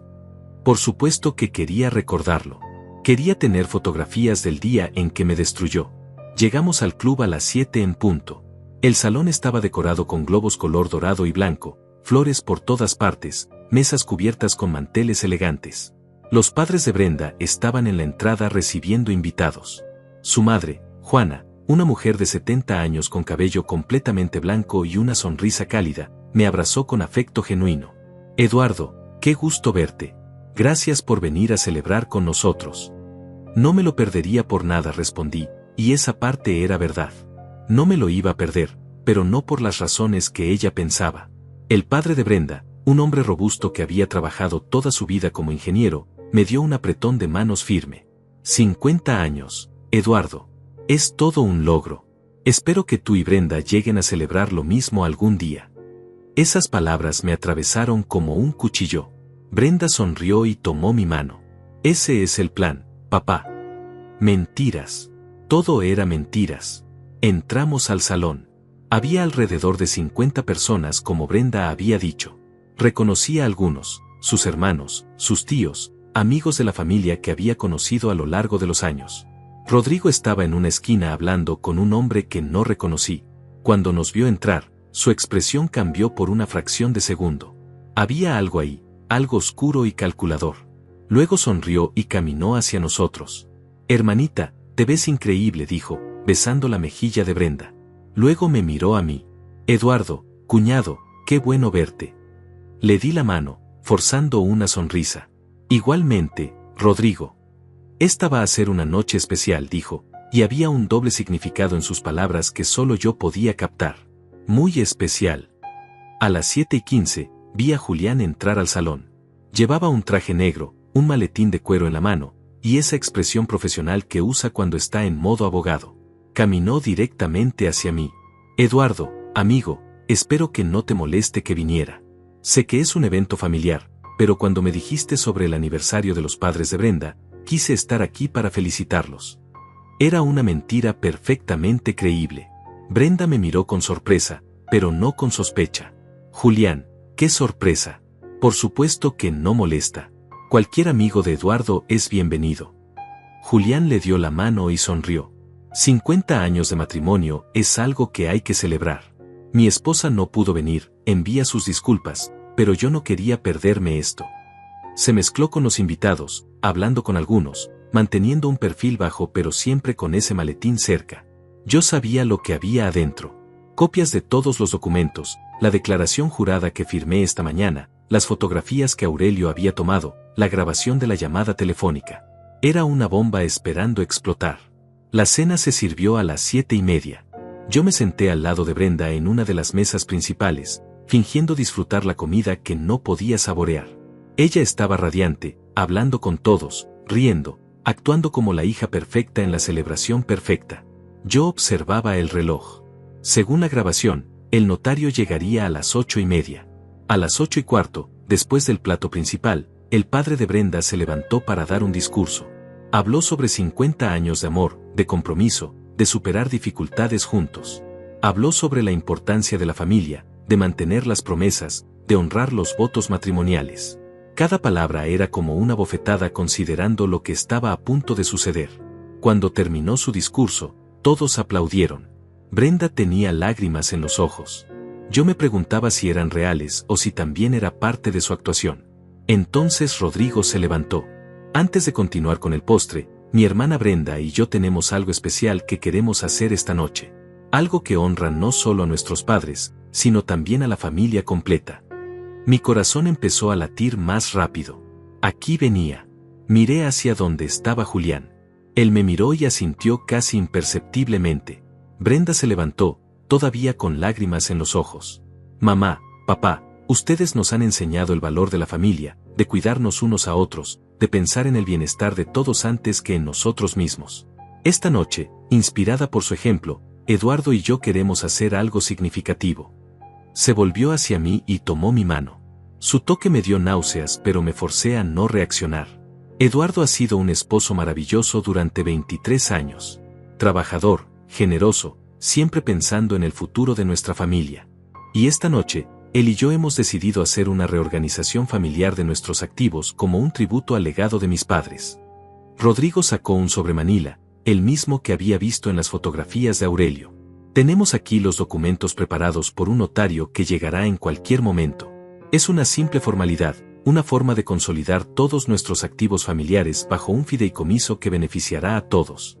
Por supuesto que quería recordarlo. Quería tener fotografías del día en que me destruyó. Llegamos al club a las 7 en punto. El salón estaba decorado con globos color dorado y blanco, flores por todas partes, mesas cubiertas con manteles elegantes. Los padres de Brenda estaban en la entrada recibiendo invitados. Su madre, Juana, una mujer de 70 años con cabello completamente blanco y una sonrisa cálida, me abrazó con afecto genuino. Eduardo, qué gusto verte. Gracias por venir a celebrar con nosotros. No me lo perdería por nada, respondí, y esa parte era verdad. No me lo iba a perder, pero no por las razones que ella pensaba. El padre de Brenda, un hombre robusto que había trabajado toda su vida como ingeniero, me dio un apretón de manos firme. 50 años, Eduardo. Es todo un logro. Espero que tú y Brenda lleguen a celebrar lo mismo algún día. Esas palabras me atravesaron como un cuchillo. Brenda sonrió y tomó mi mano. Ese es el plan, papá. Mentiras. Todo era mentiras. Entramos al salón. Había alrededor de 50 personas como Brenda había dicho. Reconocí a algunos, sus hermanos, sus tíos, amigos de la familia que había conocido a lo largo de los años. Rodrigo estaba en una esquina hablando con un hombre que no reconocí. Cuando nos vio entrar, su expresión cambió por una fracción de segundo. Había algo ahí, algo oscuro y calculador. Luego sonrió y caminó hacia nosotros. Hermanita, te ves increíble, dijo, besando la mejilla de Brenda. Luego me miró a mí. Eduardo, cuñado, qué bueno verte. Le di la mano, forzando una sonrisa. Igualmente, Rodrigo. Esta va a ser una noche especial, dijo, y había un doble significado en sus palabras que solo yo podía captar. Muy especial. A las 7:15, vi a Julián entrar al salón. Llevaba un traje negro, un maletín de cuero en la mano, y esa expresión profesional que usa cuando está en modo abogado. Caminó directamente hacia mí. Eduardo, amigo, espero que no te moleste que viniera. Sé que es un evento familiar, pero cuando me dijiste sobre el aniversario de los padres de Brenda, quise estar aquí para felicitarlos. Era una mentira perfectamente creíble. Brenda me miró con sorpresa, pero no con sospecha. Julián, qué sorpresa. Por supuesto que no molesta. Cualquier amigo de Eduardo es bienvenido. Julián le dio la mano y sonrió. 50 años de matrimonio es algo que hay que celebrar. Mi esposa no pudo venir, envía sus disculpas, pero yo no quería perderme esto. Se mezcló con los invitados, hablando con algunos, manteniendo un perfil bajo pero siempre con ese maletín cerca. Yo sabía lo que había adentro. Copias de todos los documentos, la declaración jurada que firmé esta mañana, las fotografías que Aurelio había tomado, la grabación de la llamada telefónica. Era una bomba esperando explotar. La cena se sirvió a las 7:30. Yo me senté al lado de Brenda en una de las mesas principales, fingiendo disfrutar la comida que no podía saborear. Ella estaba radiante, hablando con todos, riendo, actuando como la hija perfecta en la celebración perfecta. Yo observaba el reloj. Según la grabación, el notario llegaría a las 8:30. A las 8:15, después del plato principal, el padre de Brenda se levantó para dar un discurso. Habló sobre 50 años de amor, de compromiso, de superar dificultades juntos. Habló sobre la importancia de la familia, de mantener las promesas, de honrar los votos matrimoniales. Cada palabra era como una bofetada considerando lo que estaba a punto de suceder. Cuando terminó su discurso, todos aplaudieron. Brenda tenía lágrimas en los ojos. Yo me preguntaba si eran reales o si también era parte de su actuación. Entonces Rodrigo se levantó. Antes de continuar con el postre, mi hermana Brenda y yo tenemos algo especial que queremos hacer esta noche. Algo que honra no solo a nuestros padres, sino también a la familia completa. Mi corazón empezó a latir más rápido. Aquí venía. Miré hacia donde estaba Julián. Él me miró y asintió casi imperceptiblemente. Brenda se levantó, todavía con lágrimas en los ojos. Mamá, papá, ustedes nos han enseñado el valor de la familia, de cuidarnos unos a otros, de pensar en el bienestar de todos antes que en nosotros mismos. Esta noche, inspirada por su ejemplo, Eduardo y yo queremos hacer algo significativo. Se volvió hacia mí y tomó mi mano. Su toque me dio náuseas, pero me forcé a no reaccionar. Eduardo ha sido un esposo maravilloso durante 23 años. Trabajador, generoso, siempre pensando en el futuro de nuestra familia. Y esta noche, él y yo hemos decidido hacer una reorganización familiar de nuestros activos como un tributo al legado de mis padres. Rodrigo sacó un sobre manila, el mismo que había visto en las fotografías de Aurelio. Tenemos aquí los documentos preparados por un notario que llegará en cualquier momento. Es una simple formalidad, una forma de consolidar todos nuestros activos familiares bajo un fideicomiso que beneficiará a todos.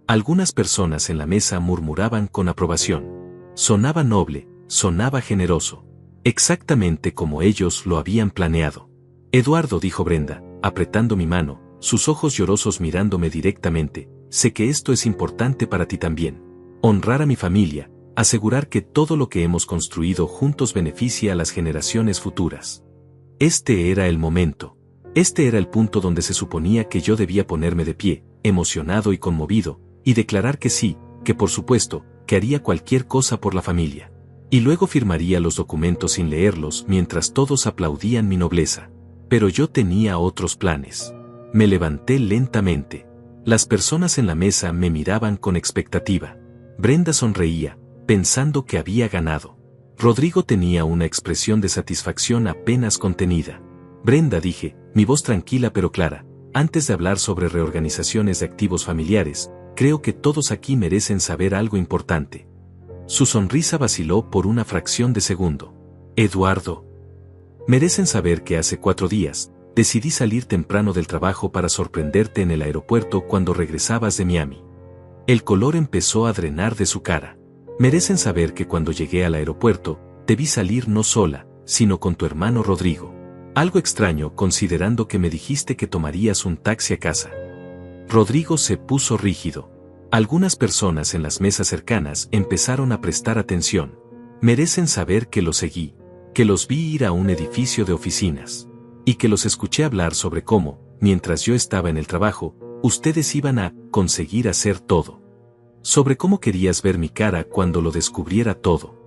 Algunas personas en la mesa murmuraban con aprobación. Sonaba noble, sonaba generoso. Exactamente como ellos lo habían planeado. Eduardo, dijo Brenda, apretando mi mano, sus ojos llorosos mirándome directamente, sé que esto es importante para ti también. Honrar a mi familia, asegurar que todo lo que hemos construido juntos beneficie a las generaciones futuras. Este era el momento. Este era el punto donde se suponía que yo debía ponerme de pie, emocionado y conmovido, y declarar que sí, que por supuesto, que haría cualquier cosa por la familia. Y luego firmaría los documentos sin leerlos mientras todos aplaudían mi nobleza. Pero yo tenía otros planes. Me levanté lentamente. Las personas en la mesa me miraban con expectativa. Brenda sonreía, pensando que había ganado. Rodrigo tenía una expresión de satisfacción apenas contenida. Brenda, dije, mi voz tranquila pero clara, antes de hablar sobre reorganizaciones de activos familiares, creo que todos aquí merecen saber algo importante. Su sonrisa vaciló por una fracción de segundo. Eduardo. Merecen saber que hace 4 días, decidí salir temprano del trabajo para sorprenderte en el aeropuerto cuando regresabas de Miami. El color empezó a drenar de su cara. Merecen saber que cuando llegué al aeropuerto, te vi salir no sola, sino con tu hermano Rodrigo. Algo extraño considerando que me dijiste que tomarías un taxi a casa. Rodrigo se puso rígido. Algunas personas en las mesas cercanas empezaron a prestar atención. Merecen saber que los seguí, que los vi ir a un edificio de oficinas, y que los escuché hablar sobre cómo, mientras yo estaba en el trabajo, ustedes iban a conseguir hacer todo. Sobre cómo querías ver mi cara cuando lo descubriera todo.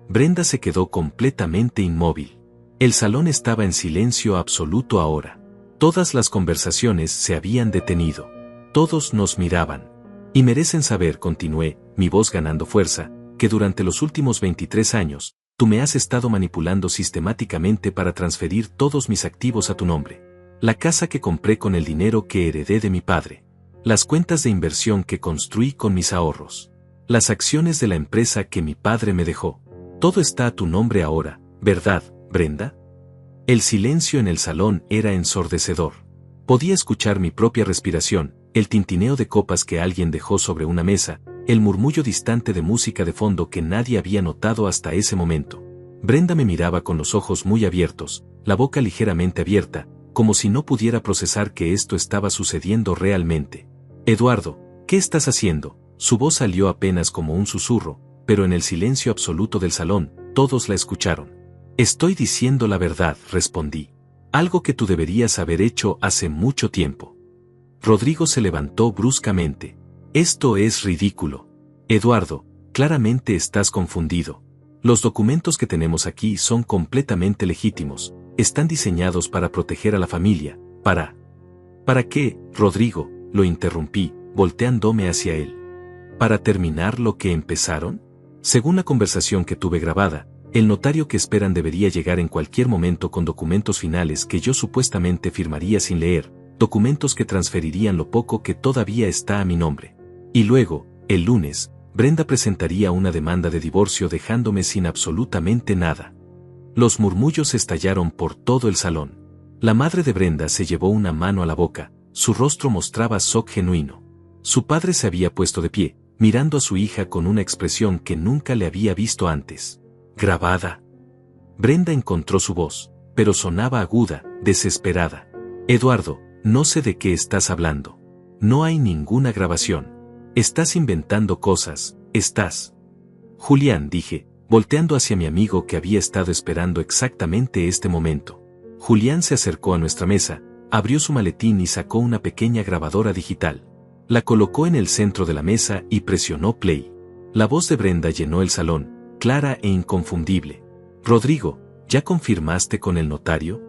Brenda se quedó completamente inmóvil. El salón estaba en silencio absoluto ahora. Todas las conversaciones se habían detenido. Todos nos miraban. Y merecen saber, continué, mi voz ganando fuerza, que durante los últimos 23 años, tú me has estado manipulando sistemáticamente para transferir todos mis activos a tu nombre. La casa que compré con el dinero que heredé de mi padre. Las cuentas de inversión que construí con mis ahorros. Las acciones de la empresa que mi padre me dejó. Todo está a tu nombre ahora, ¿verdad, Brenda? El silencio en el salón era ensordecedor. Podía escuchar mi propia respiración, el tintineo de copas que alguien dejó sobre una mesa, el murmullo distante de música de fondo que nadie había notado hasta ese momento. Brenda me miraba con los ojos muy abiertos, la boca ligeramente abierta, como si no pudiera procesar que esto estaba sucediendo realmente. Eduardo, ¿qué estás haciendo? Su voz salió apenas como un susurro, pero en el silencio absoluto del salón, todos la escucharon. Estoy diciendo la verdad, respondí. Algo que tú deberías haber hecho hace mucho tiempo. Rodrigo se levantó bruscamente. Esto es ridículo. Eduardo, claramente estás confundido. Los documentos que tenemos aquí son completamente legítimos, están diseñados para proteger a la familia, ¿Para qué, Rodrigo? Lo interrumpí, volteándome hacia él. ¿Para terminar lo que empezaron? Según la conversación que tuve grabada, el notario que esperan debería llegar en cualquier momento con documentos finales que yo supuestamente firmaría sin leer, documentos que transferirían lo poco que todavía está a mi nombre. Y luego, el lunes, Brenda presentaría una demanda de divorcio dejándome sin absolutamente nada. Los murmullos estallaron por todo el salón. La madre de Brenda se llevó una mano a la boca, su rostro mostraba shock genuino. Su padre se había puesto de pie, mirando a su hija con una expresión que nunca le había visto antes. ¿Grabada? Brenda encontró su voz, pero sonaba aguda, desesperada. Eduardo, no sé de qué estás hablando. No hay ninguna grabación. Estás inventando cosas, estás. Julián, dije, volteando hacia mi amigo que había estado esperando exactamente este momento. Julián se acercó a nuestra mesa, abrió su maletín y sacó una pequeña grabadora digital. La colocó en el centro de la mesa y presionó play. La voz de Brenda llenó el salón, clara e inconfundible. Rodrigo, ¿ya confirmaste con el notario?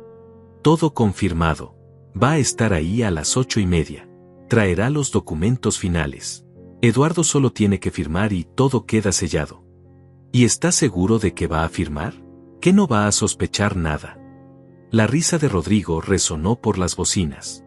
Todo confirmado. Va a estar ahí a las 8:30. Traerá los documentos finales. Eduardo solo tiene que firmar y todo queda sellado. ¿Y estás seguro de que va a firmar? ¿Que no va a sospechar nada? La risa de Rodrigo resonó por las bocinas.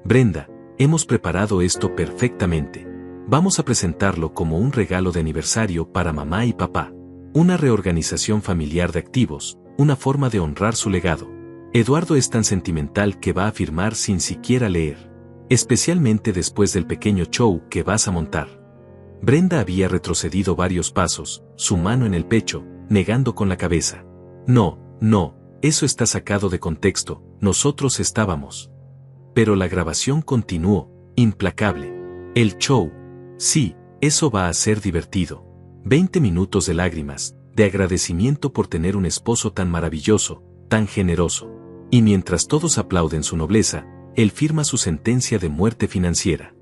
Brenda, hemos preparado esto perfectamente. Vamos a presentarlo como un regalo de aniversario para mamá y papá. Una reorganización familiar de activos, una forma de honrar su legado. Eduardo es tan sentimental que va a firmar sin siquiera leer. Especialmente después del pequeño show que vas a montar. Brenda había retrocedido varios pasos, su mano en el pecho, negando con la cabeza. No, eso está sacado de contexto, nosotros estábamos. Pero la grabación continuó, implacable. El show. Sí, eso va a ser divertido. 20 minutos de lágrimas, de agradecimiento por tener un esposo tan maravilloso, tan generoso. Y mientras todos aplauden su nobleza, él firma su sentencia de muerte financiera.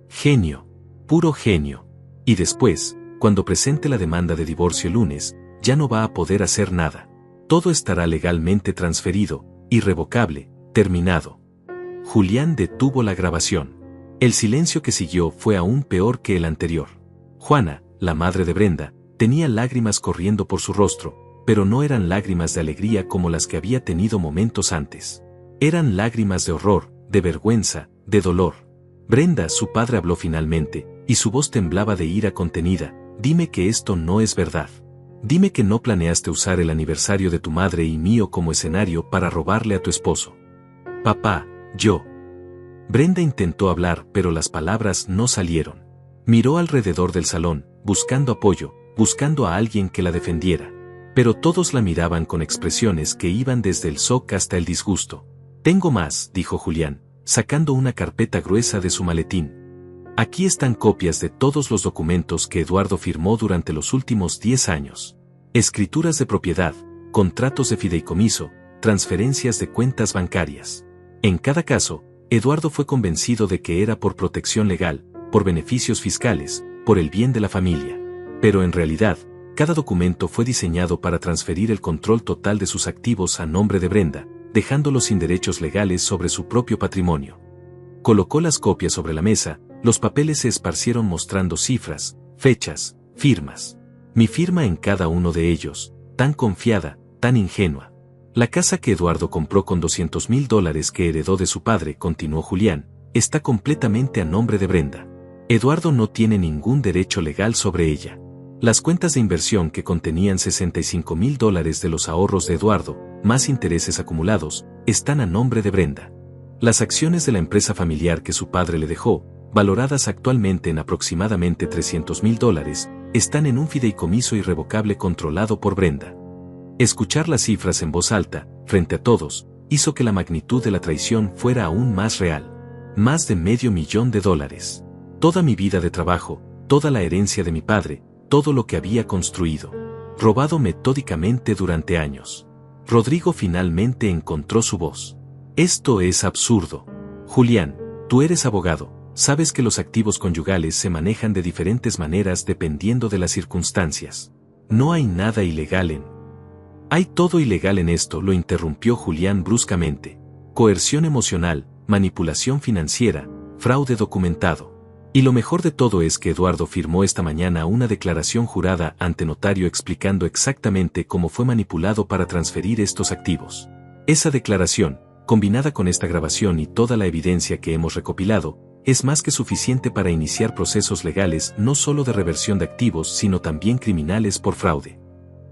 Genio. Puro genio. Y después, cuando presente la demanda de divorcio el lunes, ya no va a poder hacer nada. Todo estará legalmente transferido, irrevocable, terminado. Julián detuvo la grabación. El silencio que siguió fue aún peor que el anterior. Juana, la madre de Brenda, tenía lágrimas corriendo por su rostro, pero no eran lágrimas de alegría como las que había tenido momentos antes. Eran lágrimas de horror, de vergüenza, de dolor. Brenda, su padre, habló finalmente, y su voz temblaba de ira contenida. Dime que esto no es verdad. Dime que no planeaste usar el aniversario de tu madre y mío como escenario para robarle a tu esposo. Papá, yo. Brenda intentó hablar, pero las palabras no salieron. Miró alrededor del salón, buscando apoyo, buscando a alguien que la defendiera. Pero todos la miraban con expresiones que iban desde el shock hasta el disgusto. Tengo más, dijo Julián, sacando una carpeta gruesa de su maletín. Aquí están copias de todos los documentos que Eduardo firmó durante los últimos 10 años. Escrituras de propiedad, contratos de fideicomiso, transferencias de cuentas bancarias. En cada caso, Eduardo fue convencido de que era por protección legal, por beneficios fiscales, por el bien de la familia. Pero en realidad, cada documento fue diseñado para transferir el control total de sus activos a nombre de Brenda, dejándolos sin derechos legales sobre su propio patrimonio. Colocó las copias sobre la mesa, los papeles se esparcieron mostrando cifras, fechas, firmas. Mi firma en cada uno de ellos, tan confiada, tan ingenua. La casa que Eduardo compró con $200,000 que heredó de su padre, continuó Julián, está completamente a nombre de Brenda. Eduardo no tiene ningún derecho legal sobre ella. Las cuentas de inversión que contenían $65,000 de los ahorros de Eduardo, más intereses acumulados, están a nombre de Brenda. Las acciones de la empresa familiar que su padre le dejó, valoradas actualmente en aproximadamente $300,000, están en un fideicomiso irrevocable controlado por Brenda. Escuchar las cifras en voz alta, frente a todos, hizo que la magnitud de la traición fuera aún más real. Más de $500,000. Toda mi vida de trabajo, toda la herencia de mi padre, todo lo que había construido. Robado metódicamente durante años. Rodrigo finalmente encontró su voz. Esto es absurdo. Julián, tú eres abogado, sabes que los activos conyugales se manejan de diferentes maneras dependiendo de las circunstancias. No hay nada ilegal en... Hay todo ilegal en esto, lo interrumpió Julián bruscamente. Coerción emocional, manipulación financiera, fraude documentado. Y lo mejor de todo es que Eduardo firmó esta mañana una declaración jurada ante notario explicando exactamente cómo fue manipulado para transferir estos activos. Esa declaración, combinada con esta grabación y toda la evidencia que hemos recopilado, es más que suficiente para iniciar procesos legales no solo de reversión de activos sino también criminales por fraude.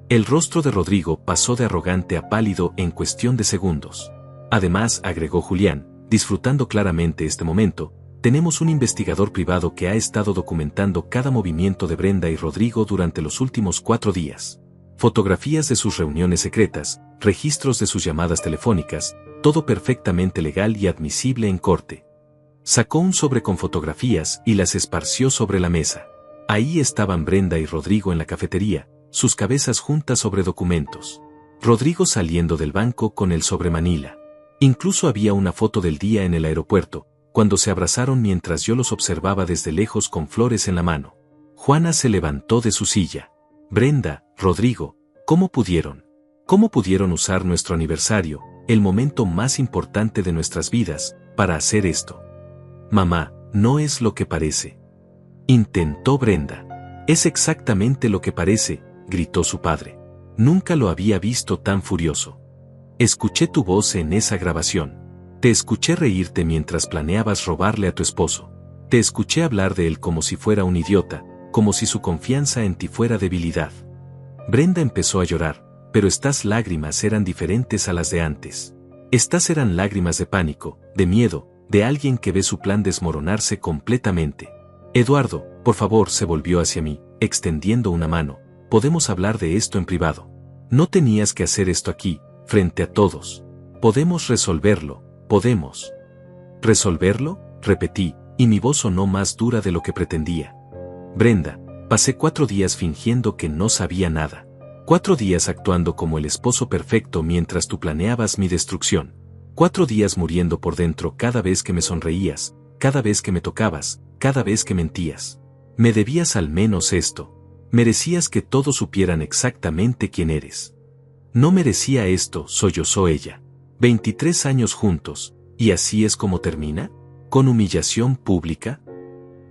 El rostro de Rodrigo pasó de arrogante a pálido en cuestión de segundos. Además, agregó Julián, disfrutando claramente este momento, tenemos un investigador privado que ha estado documentando cada movimiento de Brenda y Rodrigo durante los últimos 4 días. Fotografías de sus reuniones secretas, registros de sus llamadas telefónicas, todo perfectamente legal y admisible en corte. Sacó un sobre con fotografías y las esparció sobre la mesa. Ahí estaban Brenda y Rodrigo en la cafetería, sus cabezas juntas sobre documentos. Rodrigo saliendo del banco con el sobre Manila. Incluso había una foto del día en el aeropuerto, cuando se abrazaron mientras yo los observaba desde lejos con flores en la mano. Juana se levantó de su silla. Brenda, Rodrigo, ¿cómo pudieron? ¿Cómo pudieron usar nuestro aniversario, el momento más importante de nuestras vidas, para hacer esto? Mamá, no es lo que parece. Intentó Brenda. Es exactamente lo que parece, gritó su padre. Nunca lo había visto tan furioso. Escuché tu voz en esa grabación. Te escuché reírte mientras planeabas robarle a tu esposo. Te escuché hablar de él como si fuera un idiota, como si su confianza en ti fuera debilidad. Brenda empezó a llorar, pero estas lágrimas eran diferentes a las de antes. Estas eran lágrimas de pánico, de miedo, de alguien que ve su plan desmoronarse completamente. Eduardo, por favor, se volvió hacia mí, extendiendo una mano. Podemos hablar de esto en privado. No tenías que hacer esto aquí, frente a todos. Podemos resolverlo. ¿Podemos resolverlo? Repetí, y mi voz sonó más dura de lo que pretendía. Brenda, pasé 4 días fingiendo que no sabía nada. 4 días actuando como el esposo perfecto mientras tú planeabas mi destrucción. 4 días muriendo por dentro cada vez que me sonreías, cada vez que me tocabas, cada vez que mentías. Me debías al menos esto. Merecías que todos supieran exactamente quién eres. No merecía esto, sollozó ella. 23 años juntos, ¿y así es como termina? ¿Con humillación pública?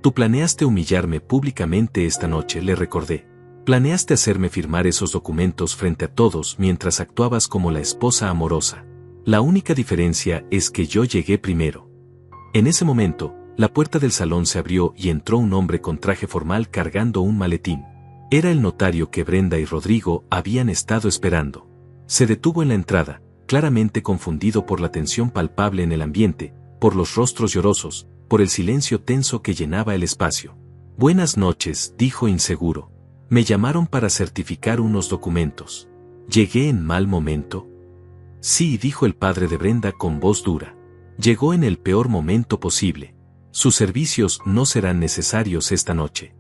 Tú planeaste humillarme públicamente esta noche, le recordé. Planeaste hacerme firmar esos documentos frente a todos mientras actuabas como la esposa amorosa. La única diferencia es que yo llegué primero. En ese momento, la puerta del salón se abrió y entró un hombre con traje formal cargando un maletín. Era el notario que Brenda y Rodrigo habían estado esperando. Se detuvo en la entrada, claramente confundido por la tensión palpable en el ambiente, por los rostros llorosos, por el silencio tenso que llenaba el espacio. Buenas noches, dijo inseguro. Me llamaron para certificar unos documentos. ¿Llegué en mal momento? Sí, dijo el padre de Brenda con voz dura. Llegó en el peor momento posible. Sus servicios no serán necesarios esta noche.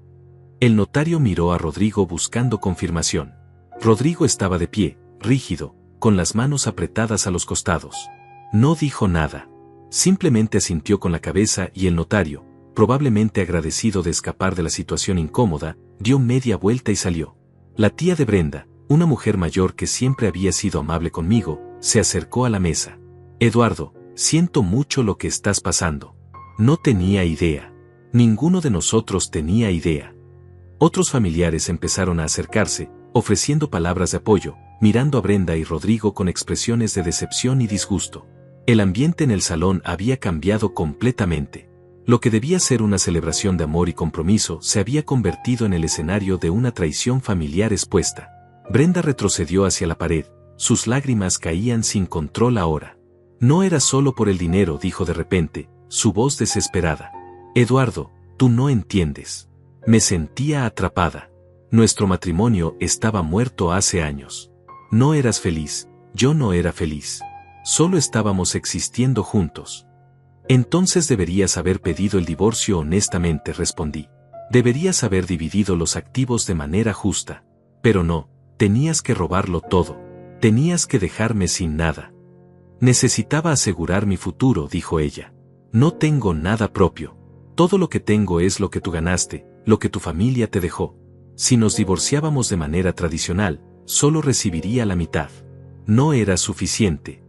El notario miró a Rodrigo buscando confirmación. Rodrigo estaba de pie, rígido, con las manos apretadas a los costados. No dijo nada. Simplemente asintió con la cabeza y el notario, probablemente agradecido de escapar de la situación incómoda, dio media vuelta y salió. La tía de Brenda, una mujer mayor que siempre había sido amable conmigo, se acercó a la mesa. Eduardo, siento mucho lo que estás pasando. No tenía idea. Ninguno de nosotros tenía idea. Otros familiares empezaron a acercarse, ofreciendo palabras de apoyo, mirando a Brenda y Rodrigo con expresiones de decepción y disgusto. El ambiente en el salón había cambiado completamente. Lo que debía ser una celebración de amor y compromiso se había convertido en el escenario de una traición familiar expuesta. Brenda retrocedió hacia la pared, sus lágrimas caían sin control ahora. No era solo por el dinero, dijo de repente, su voz desesperada. Eduardo, tú no entiendes. Me sentía atrapada. Nuestro matrimonio estaba muerto hace años. No eras feliz, yo no era feliz. Solo estábamos existiendo juntos. Entonces deberías haber pedido el divorcio honestamente, respondí. Deberías haber dividido los activos de manera justa. Pero no, tenías que robarlo todo. Tenías que dejarme sin nada. Necesitaba asegurar mi futuro, dijo ella. No tengo nada propio. Todo lo que tengo es lo que tú ganaste, lo que tu familia te dejó. Si nos divorciábamos de manera tradicional, solo recibiría la mitad. No era suficiente.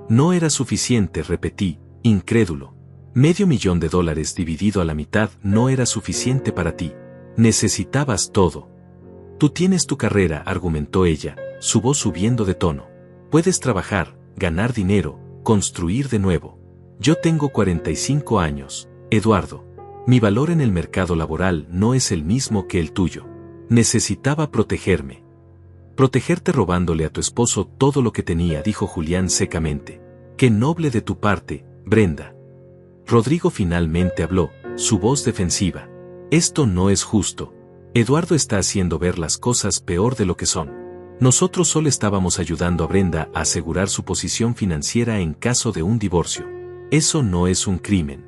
No era suficiente, repetí, incrédulo. $500,000 dividido a la mitad no era suficiente para ti. Necesitabas todo. Tú tienes tu carrera, argumentó ella, su voz subiendo de tono. Puedes trabajar, ganar dinero, construir de nuevo. Yo tengo 45 años, Eduardo. Mi valor en el mercado laboral no es el mismo que el tuyo. Necesitaba protegerme. Protegerte robándole a tu esposo todo lo que tenía, dijo Julián secamente. Qué noble de tu parte, Brenda. Rodrigo finalmente habló, su voz defensiva. Esto no es justo. Eduardo está haciendo ver las cosas peor de lo que son. Nosotros solo estábamos ayudando a Brenda a asegurar su posición financiera en caso de un divorcio. Eso no es un crimen.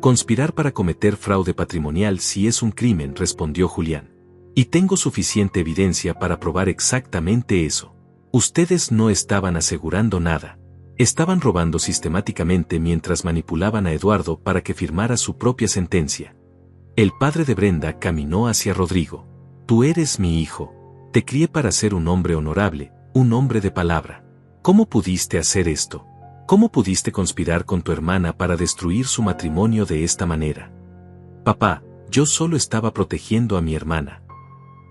Conspirar para cometer fraude patrimonial sí es un crimen, respondió Julián. Y tengo suficiente evidencia para probar exactamente eso. Ustedes no estaban asegurando nada. Estaban robando sistemáticamente mientras manipulaban a Eduardo para que firmara su propia sentencia. El padre de Brenda caminó hacia Rodrigo. Tú eres mi hijo. Te crié para ser un hombre honorable, un hombre de palabra. ¿Cómo pudiste hacer esto? ¿Cómo pudiste conspirar con tu hermana para destruir su matrimonio de esta manera? Papá, yo solo estaba protegiendo a mi hermana.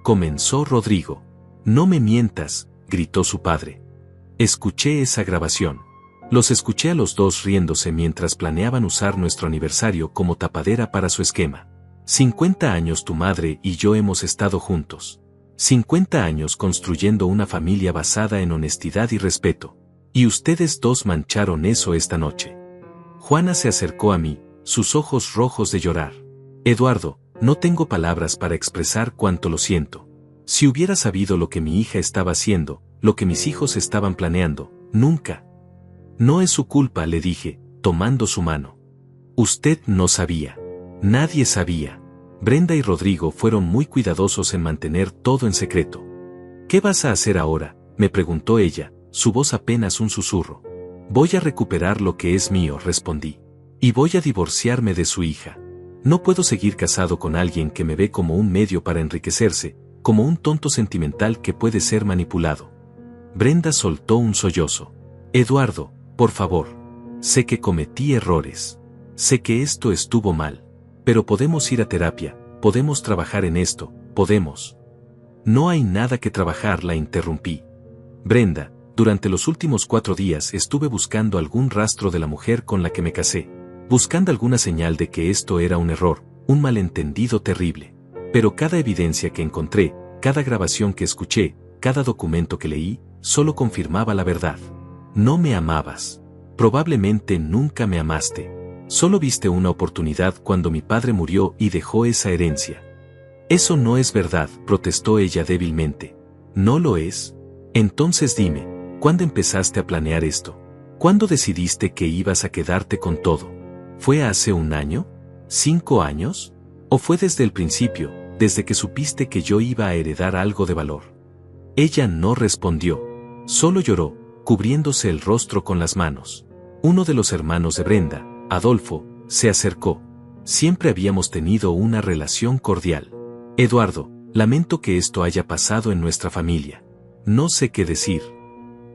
Comenzó Rodrigo. No me mientas, gritó su padre. Escuché esa grabación. Los escuché a los dos riéndose mientras planeaban usar nuestro aniversario como tapadera para su esquema. 50 años tu madre y yo hemos estado juntos. 50 años construyendo una familia basada en honestidad y respeto. Y ustedes dos mancharon eso esta noche. Juana se acercó a mí, sus ojos rojos de llorar. Eduardo, no tengo palabras para expresar cuánto lo siento. Si hubiera sabido lo que mi hija estaba haciendo, lo que mis hijos estaban planeando, nunca. No es su culpa, le dije, tomando su mano. Usted no sabía. Nadie sabía. Brenda y Rodrigo fueron muy cuidadosos en mantener todo en secreto. ¿Qué vas a hacer ahora?, me preguntó ella, su voz apenas un susurro. Voy a recuperar lo que es mío, respondí. Y voy a divorciarme de su hija. No puedo seguir casado con alguien que me ve como un medio para enriquecerse, como un tonto sentimental que puede ser manipulado. Brenda soltó un sollozo. Eduardo, por favor. Sé que cometí errores. Sé que esto estuvo mal. Pero podemos ir a terapia, podemos trabajar en esto, podemos. No hay nada que trabajar, la interrumpí. Brenda, durante los últimos 4 días estuve buscando algún rastro de la mujer con la que me casé, buscando alguna señal de que esto era un error, un malentendido terrible. Pero cada evidencia que encontré, cada grabación que escuché, cada documento que leí, solo confirmaba la verdad. No me amabas. Probablemente nunca me amaste. Solo viste una oportunidad cuando mi padre murió y dejó esa herencia. Eso no es verdad, protestó ella débilmente. ¿No lo es? Entonces dime, ¿cuándo empezaste a planear esto? ¿Cuándo decidiste que ibas a quedarte con todo? ¿Fue hace 1 año? ¿5 años? ¿O fue desde el principio, desde que supiste que yo iba a heredar algo de valor? Ella no respondió. Solo lloró, cubriéndose el rostro con las manos. Uno de los hermanos de Brenda, Adolfo, se acercó. Siempre habíamos tenido una relación cordial. Eduardo, lamento que esto haya pasado en nuestra familia. No sé qué decir.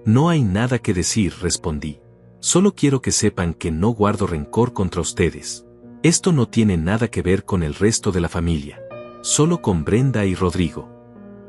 No hay nada que decir, respondí. Solo quiero que sepan que no guardo rencor contra ustedes. Esto no tiene nada que ver con el resto de la familia. Solo con Brenda y Rodrigo.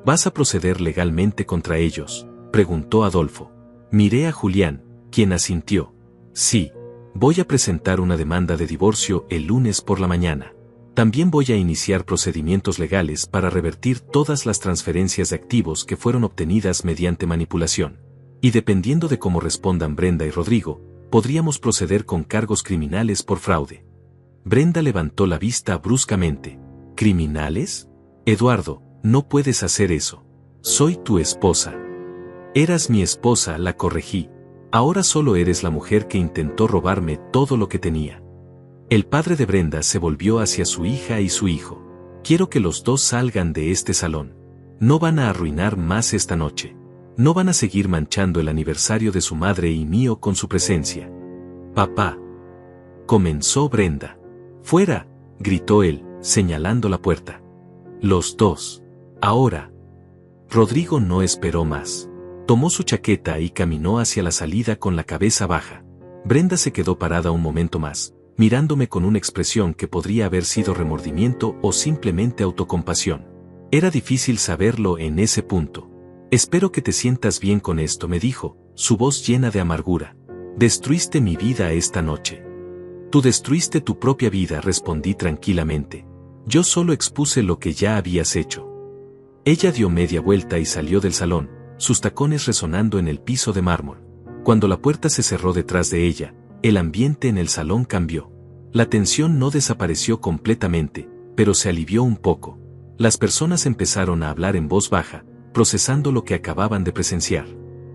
¿Vas a proceder legalmente contra ellos?, preguntó Adolfo. Miré a Julián, quien asintió. Sí. Voy a presentar una demanda de divorcio el lunes por la mañana. También voy a iniciar procedimientos legales para revertir todas las transferencias de activos que fueron obtenidas mediante manipulación. Y dependiendo de cómo respondan Brenda y Rodrigo, podríamos proceder con cargos criminales por fraude. Brenda levantó la vista bruscamente. ¿Criminales? Eduardo, no puedes hacer eso. Soy tu esposa. Eras mi esposa, la corregí. Ahora solo eres la mujer que intentó robarme todo lo que tenía. El padre de Brenda se volvió hacia su hija y su hijo. Quiero que los dos salgan de este salón. No van a arruinar más esta noche. No van a seguir manchando el aniversario de su madre y mío con su presencia. Papá. Comenzó Brenda. Fuera, gritó él, señalando la puerta. Los dos. Ahora. Rodrigo no esperó más. Tomó su chaqueta y caminó hacia la salida con la cabeza baja. Brenda se quedó parada un momento más, mirándome con una expresión que podría haber sido remordimiento o simplemente autocompasión. Era difícil saberlo en ese punto. Espero que te sientas bien con esto, me dijo, su voz llena de amargura. Destruiste mi vida esta noche. Tú destruiste tu propia vida, respondí tranquilamente. Yo solo expuse lo que ya habías hecho. Ella dio media vuelta y salió del salón, sus tacones resonando en el piso de mármol. Cuando la puerta se cerró detrás de ella, el ambiente en el salón cambió. La tensión no desapareció completamente, pero se alivió un poco. Las personas empezaron a hablar en voz baja, procesando lo que acababan de presenciar.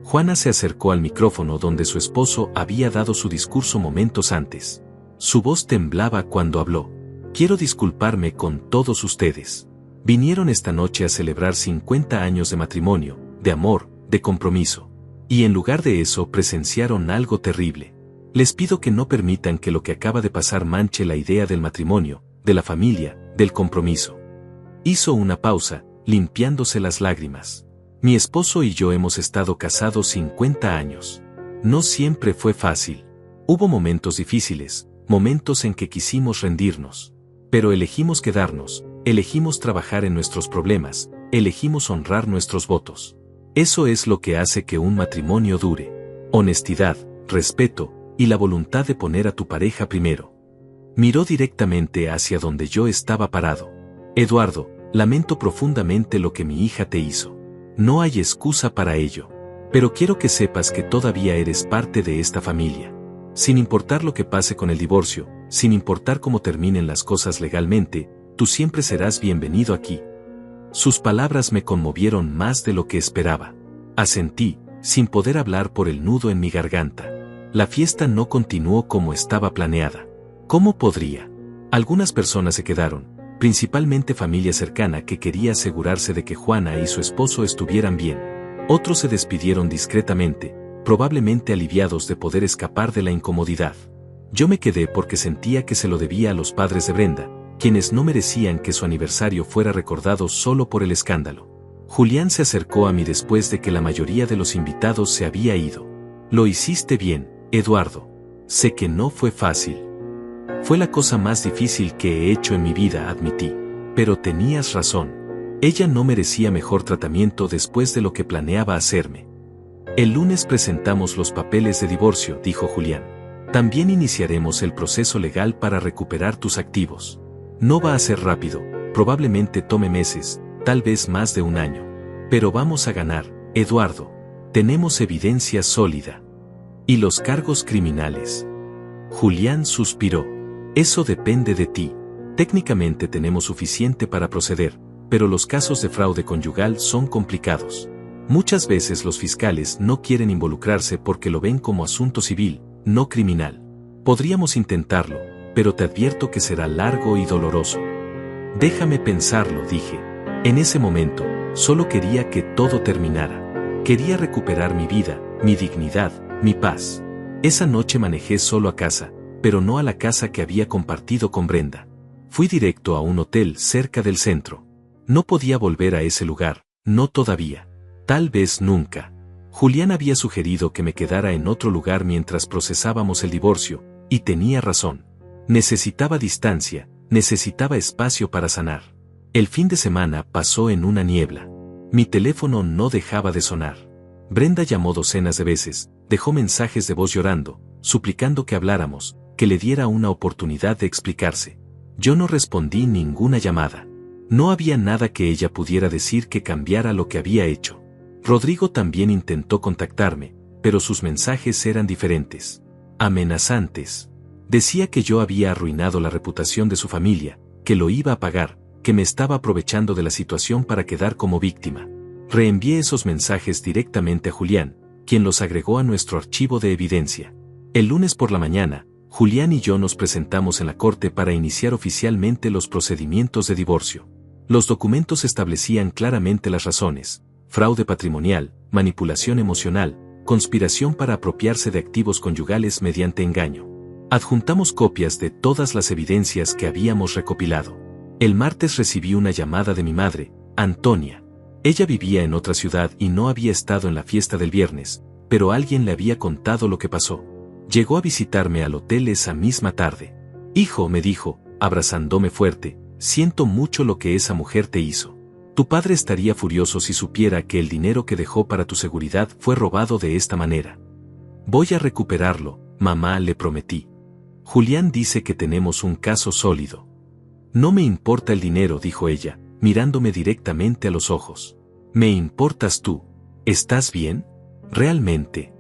Juana se acercó al micrófono donde su esposo había dado su discurso momentos antes. Su voz temblaba cuando habló. Quiero disculparme con todos ustedes. Vinieron esta noche a celebrar 50 años de matrimonio, de amor, de compromiso. Y en lugar de eso presenciaron algo terrible. Les pido que no permitan que lo que acaba de pasar manche la idea del matrimonio, de la familia, del compromiso. Hizo una pausa, limpiándose las lágrimas. Mi esposo y yo hemos estado casados 50 años. No siempre fue fácil. Hubo momentos difíciles, momentos en que quisimos rendirnos. Pero elegimos quedarnos, elegimos trabajar en nuestros problemas, elegimos honrar nuestros votos. Eso es lo que hace que un matrimonio dure. Honestidad, respeto, y la voluntad de poner a tu pareja primero. Miró directamente hacia donde yo estaba parado. Eduardo, lamento profundamente lo que mi hija te hizo. No hay excusa para ello. Pero quiero que sepas que todavía eres parte de esta familia. Sin importar lo que pase con el divorcio, sin importar cómo terminen las cosas legalmente, tú siempre serás bienvenido aquí. Sus palabras me conmovieron más de lo que esperaba. Asentí, sin poder hablar por el nudo en mi garganta. La fiesta no continuó como estaba planeada. ¿Cómo podría? Algunas personas se quedaron, principalmente familia cercana que quería asegurarse de que Juana y su esposo estuvieran bien. Otros se despidieron discretamente, probablemente aliviados de poder escapar de la incomodidad. Yo me quedé porque sentía que se lo debía a los padres de Brenda, quienes no merecían que su aniversario fuera recordado solo por el escándalo. Julián se acercó a mí después de que la mayoría de los invitados se había ido. Lo hiciste bien, Eduardo. Sé que no fue fácil. Fue la cosa más difícil que he hecho en mi vida, admití. Pero tenías razón. Ella no merecía mejor tratamiento después de lo que planeaba hacerme. El lunes presentamos los papeles de divorcio, dijo Julián. También iniciaremos el proceso legal para recuperar tus activos. No va a ser rápido, probablemente tome meses, tal vez más de un año. Pero vamos a ganar, Eduardo. Tenemos evidencia sólida. ¿Y los cargos criminales? Julián suspiró. Eso depende de ti. Técnicamente tenemos suficiente para proceder, pero los casos de fraude conyugal son complicados. Muchas veces los fiscales no quieren involucrarse porque lo ven como asunto civil, no criminal. Podríamos intentarlo, pero te advierto que será largo y doloroso. Déjame pensarlo, dije. En ese momento, solo quería que todo terminara. Quería recuperar mi vida, mi dignidad, mi paz. Esa noche manejé solo a casa, pero no a la casa que había compartido con Brenda. Fui directo a un hotel cerca del centro. No podía volver a ese lugar, no todavía. Tal vez nunca. Julián había sugerido que me quedara en otro lugar mientras procesábamos el divorcio, y tenía razón. Necesitaba distancia, necesitaba espacio para sanar. El fin de semana pasó en una niebla. Mi teléfono no dejaba de sonar. Brenda llamó docenas de veces, dejó mensajes de voz llorando, suplicando que habláramos, que le diera una oportunidad de explicarse. Yo no respondí ninguna llamada. No había nada que ella pudiera decir que cambiara lo que había hecho. Rodrigo también intentó contactarme, pero sus mensajes eran diferentes. Amenazantes. Decía que yo había arruinado la reputación de su familia, que lo iba a pagar, que me estaba aprovechando de la situación para quedar como víctima. Reenvié esos mensajes directamente a Julián, quien los agregó a nuestro archivo de evidencia. El lunes por la mañana, Julián y yo nos presentamos en la corte para iniciar oficialmente los procedimientos de divorcio. Los documentos establecían claramente las razones: fraude patrimonial, manipulación emocional, conspiración para apropiarse de activos conyugales mediante engaño. Adjuntamos copias de todas las evidencias que habíamos recopilado. El martes recibí una llamada de mi madre, Antonia. Ella vivía en otra ciudad y no había estado en la fiesta del viernes, pero alguien le había contado lo que pasó. Llegó a visitarme al hotel esa misma tarde. «Hijo», me dijo, abrazándome fuerte, «siento mucho lo que esa mujer te hizo. Tu padre estaría furioso si supiera que el dinero que dejó para tu seguridad fue robado de esta manera». «Voy a recuperarlo, mamá», le prometí. «Julián dice que tenemos un caso sólido». «No me importa el dinero», dijo ella, mirándome directamente a los ojos. «Me importas tú. ¿Estás bien? ¿Realmente?».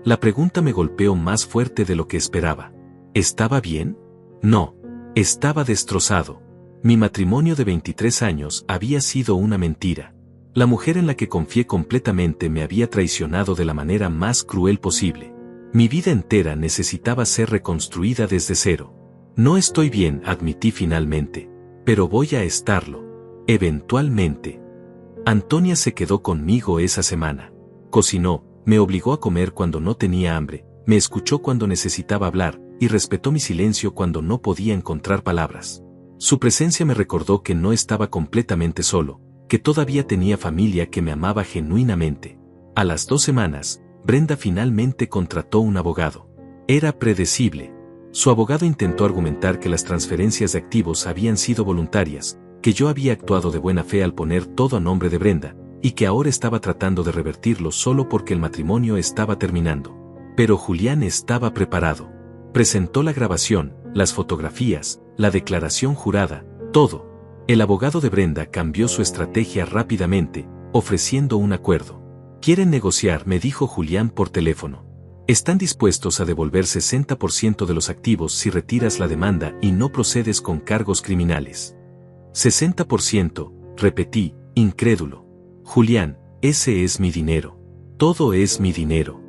La pregunta me golpeó más fuerte de lo que esperaba. ¿Estaba bien? No. Estaba destrozado. Mi matrimonio de 23 años había sido una mentira. La mujer en la que confié completamente me había traicionado de la manera más cruel posible. Mi vida entera necesitaba ser reconstruida desde cero. «No estoy bien», admití finalmente. «Pero voy a estarlo. Eventualmente». Antonia se quedó conmigo esa semana. Cocinó, me obligó a comer cuando no tenía hambre, me escuchó cuando necesitaba hablar, y respetó mi silencio cuando no podía encontrar palabras. Su presencia me recordó que no estaba completamente solo, que todavía tenía familia que me amaba genuinamente. A las 2 semanas, Brenda finalmente contrató un abogado. Era predecible. Su abogado intentó argumentar que las transferencias de activos habían sido voluntarias, que yo había actuado de buena fe al poner todo a nombre de Brenda, y que ahora estaba tratando de revertirlo solo porque el matrimonio estaba terminando. Pero Julián estaba preparado. Presentó la grabación, las fotografías, la declaración jurada, todo. El abogado de Brenda cambió su estrategia rápidamente, ofreciendo un acuerdo. «¿Quieren negociar?», me dijo Julián por teléfono. «Están dispuestos a devolver 60% de los activos si retiras la demanda y no procedes con cargos criminales». «60%», repetí, incrédulo. «Julián, ese es mi dinero. Todo es mi dinero».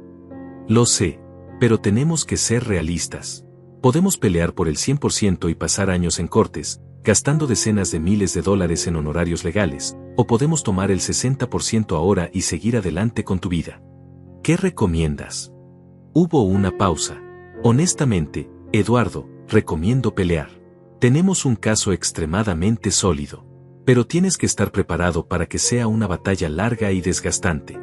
«Lo sé, pero tenemos que ser realistas. Podemos pelear por el 100% y pasar años en cortes, gastando decenas de miles de dólares en honorarios legales, o podemos tomar el 60% ahora y seguir adelante con tu vida. ¿Qué recomiendas?». Hubo una pausa. «Honestamente, Eduardo, recomiendo pelear. Tenemos un caso extremadamente sólido. Pero tienes que estar preparado para que sea una batalla larga y desgastante».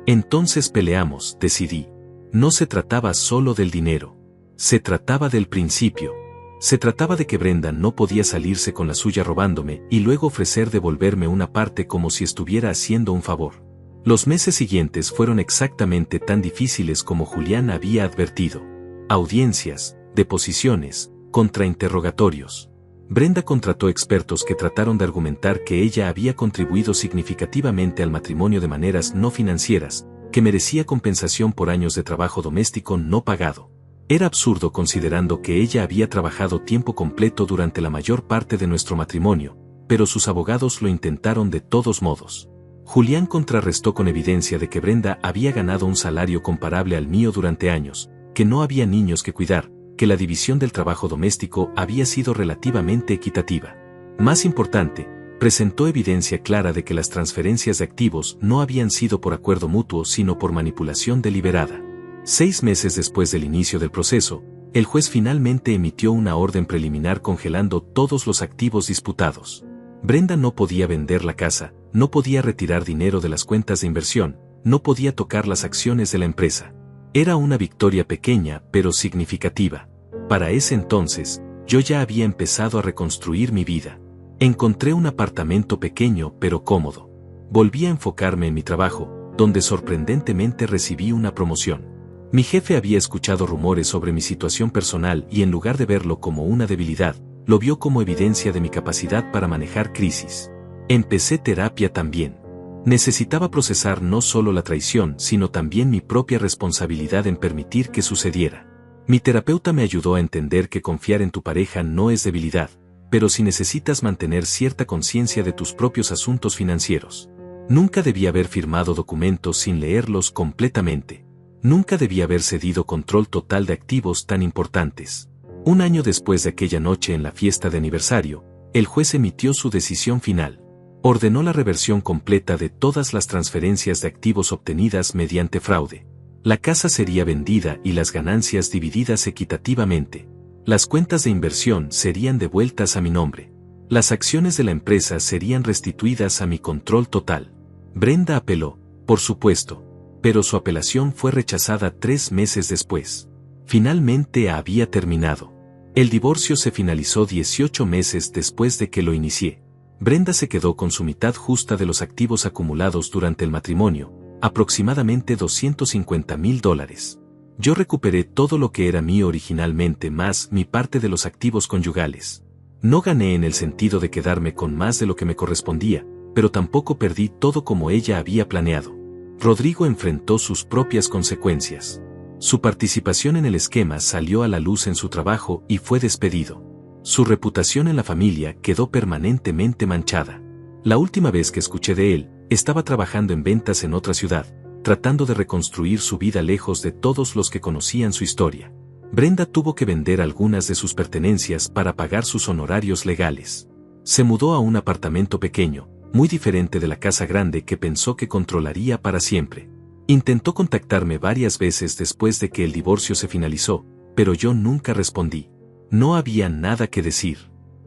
«Entonces peleamos», decidí. No se trataba solo del dinero. Se trataba del principio. Se trataba de que Brenda no podía salirse con la suya robándome y luego ofrecer devolverme una parte como si estuviera haciendo un favor. Los meses siguientes fueron exactamente tan difíciles como Julián había advertido. Audiencias, deposiciones, contrainterrogatorios. Brenda contrató expertos que trataron de argumentar que ella había contribuido significativamente al matrimonio de maneras no financieras, que merecía compensación por años de trabajo doméstico no pagado. Era absurdo considerando que ella había trabajado tiempo completo durante la mayor parte de nuestro matrimonio, pero sus abogados lo intentaron de todos modos. Julián contrarrestó con evidencia de que Brenda había ganado un salario comparable al mío durante años, que no había niños que cuidar, que la división del trabajo doméstico había sido relativamente equitativa. Más importante, presentó evidencia clara de que las transferencias de activos no habían sido por acuerdo mutuo sino por manipulación deliberada. 6 meses después del inicio del proceso, el juez finalmente emitió una orden preliminar congelando todos los activos disputados. Brenda no podía vender la casa, no podía retirar dinero de las cuentas de inversión, no podía tocar las acciones de la empresa. Era una victoria pequeña pero significativa. Para ese entonces, yo ya había empezado a reconstruir mi vida. Encontré un apartamento pequeño pero cómodo. Volví a enfocarme en mi trabajo, donde sorprendentemente recibí una promoción. Mi jefe había escuchado rumores sobre mi situación personal y en lugar de verlo como una debilidad, lo vio como evidencia de mi capacidad para manejar crisis. Empecé terapia también. Necesitaba procesar no solo la traición, sino también mi propia responsabilidad en permitir que sucediera. Mi terapeuta me ayudó a entender que confiar en tu pareja no es debilidad, pero si necesitas mantener cierta conciencia de tus propios asuntos financieros. Nunca debí haber firmado documentos sin leerlos completamente. Nunca debí haber cedido control total de activos tan importantes. Un año después de aquella noche en la fiesta de aniversario, el juez emitió su decisión final. Ordenó la reversión completa de todas las transferencias de activos obtenidas mediante fraude. La casa sería vendida y las ganancias divididas equitativamente. Las cuentas de inversión serían devueltas a mi nombre. Las acciones de la empresa serían restituidas a mi control total. Brenda apeló, por supuesto, pero su apelación fue rechazada 3 meses después. Finalmente había terminado. El divorcio se finalizó 18 meses después de que lo inicié. Brenda se quedó con su mitad justa de los activos acumulados durante el matrimonio, aproximadamente $250,000. Yo recuperé todo lo que era mío originalmente más mi parte de los activos conyugales. No gané en el sentido de quedarme con más de lo que me correspondía, pero tampoco perdí todo como ella había planeado. Rodrigo enfrentó sus propias consecuencias. Su participación en el esquema salió a la luz en su trabajo y fue despedido. Su reputación en la familia quedó permanentemente manchada. La última vez que escuché de él, estaba trabajando en ventas en otra ciudad, tratando de reconstruir su vida lejos de todos los que conocían su historia. Brenda tuvo que vender algunas de sus pertenencias para pagar sus honorarios legales. Se mudó a un apartamento pequeño, muy diferente de la casa grande que pensó que controlaría para siempre. Intentó contactarme varias veces después de que el divorcio se finalizó, pero yo nunca respondí. No había nada que decir.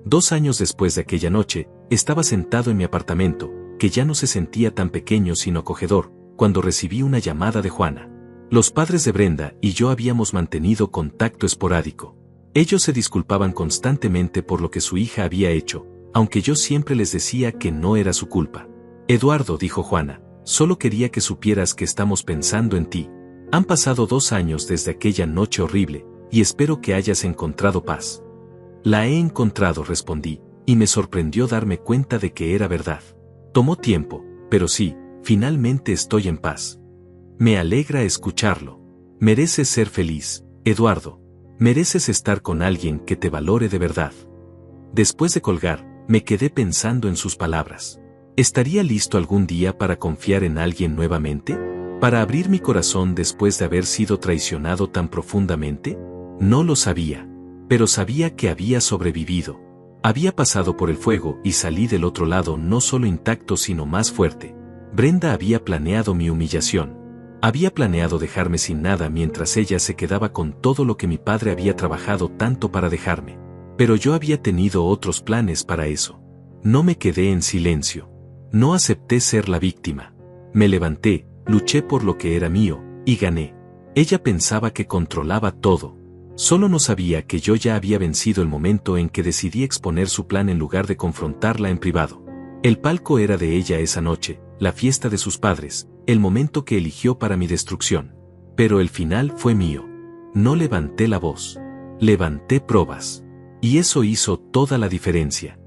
2 años después de aquella noche, estaba sentado en mi apartamento, que ya no se sentía tan pequeño sino acogedor, cuando recibí una llamada de Juana. Los padres de Brenda y yo habíamos mantenido contacto esporádico. Ellos se disculpaban constantemente por lo que su hija había hecho, aunque yo siempre les decía que no era su culpa. Eduardo, dijo Juana, solo quería que supieras que estamos pensando en ti. Han pasado 2 años desde aquella noche horrible, y espero que hayas encontrado paz. La he encontrado, respondí, y me sorprendió darme cuenta de que era verdad. Tomó tiempo, pero sí, finalmente estoy en paz. Me alegra escucharlo. Mereces ser feliz, Eduardo. Mereces estar con alguien que te valore de verdad. Después de colgar, me quedé pensando en sus palabras. ¿Estaría listo algún día para confiar en alguien nuevamente? ¿Para abrir mi corazón después de haber sido traicionado tan profundamente? No lo sabía, pero sabía que había sobrevivido. Había pasado por el fuego y salí del otro lado no solo intacto sino más fuerte. Brenda había planeado mi humillación. Había planeado dejarme sin nada mientras ella se quedaba con todo lo que mi padre había trabajado tanto para dejarme. Pero yo había tenido otros planes para eso. No me quedé en silencio. No acepté ser la víctima. Me levanté, luché por lo que era mío, y gané. Ella pensaba que controlaba todo. Solo no sabía que yo ya había vencido el momento en que decidí exponer su plan en lugar de confrontarla en privado. El palco era de ella esa noche, la fiesta de sus padres, el momento que eligió para mi destrucción. Pero el final fue mío. No levanté la voz. Levanté pruebas. Y eso hizo toda la diferencia.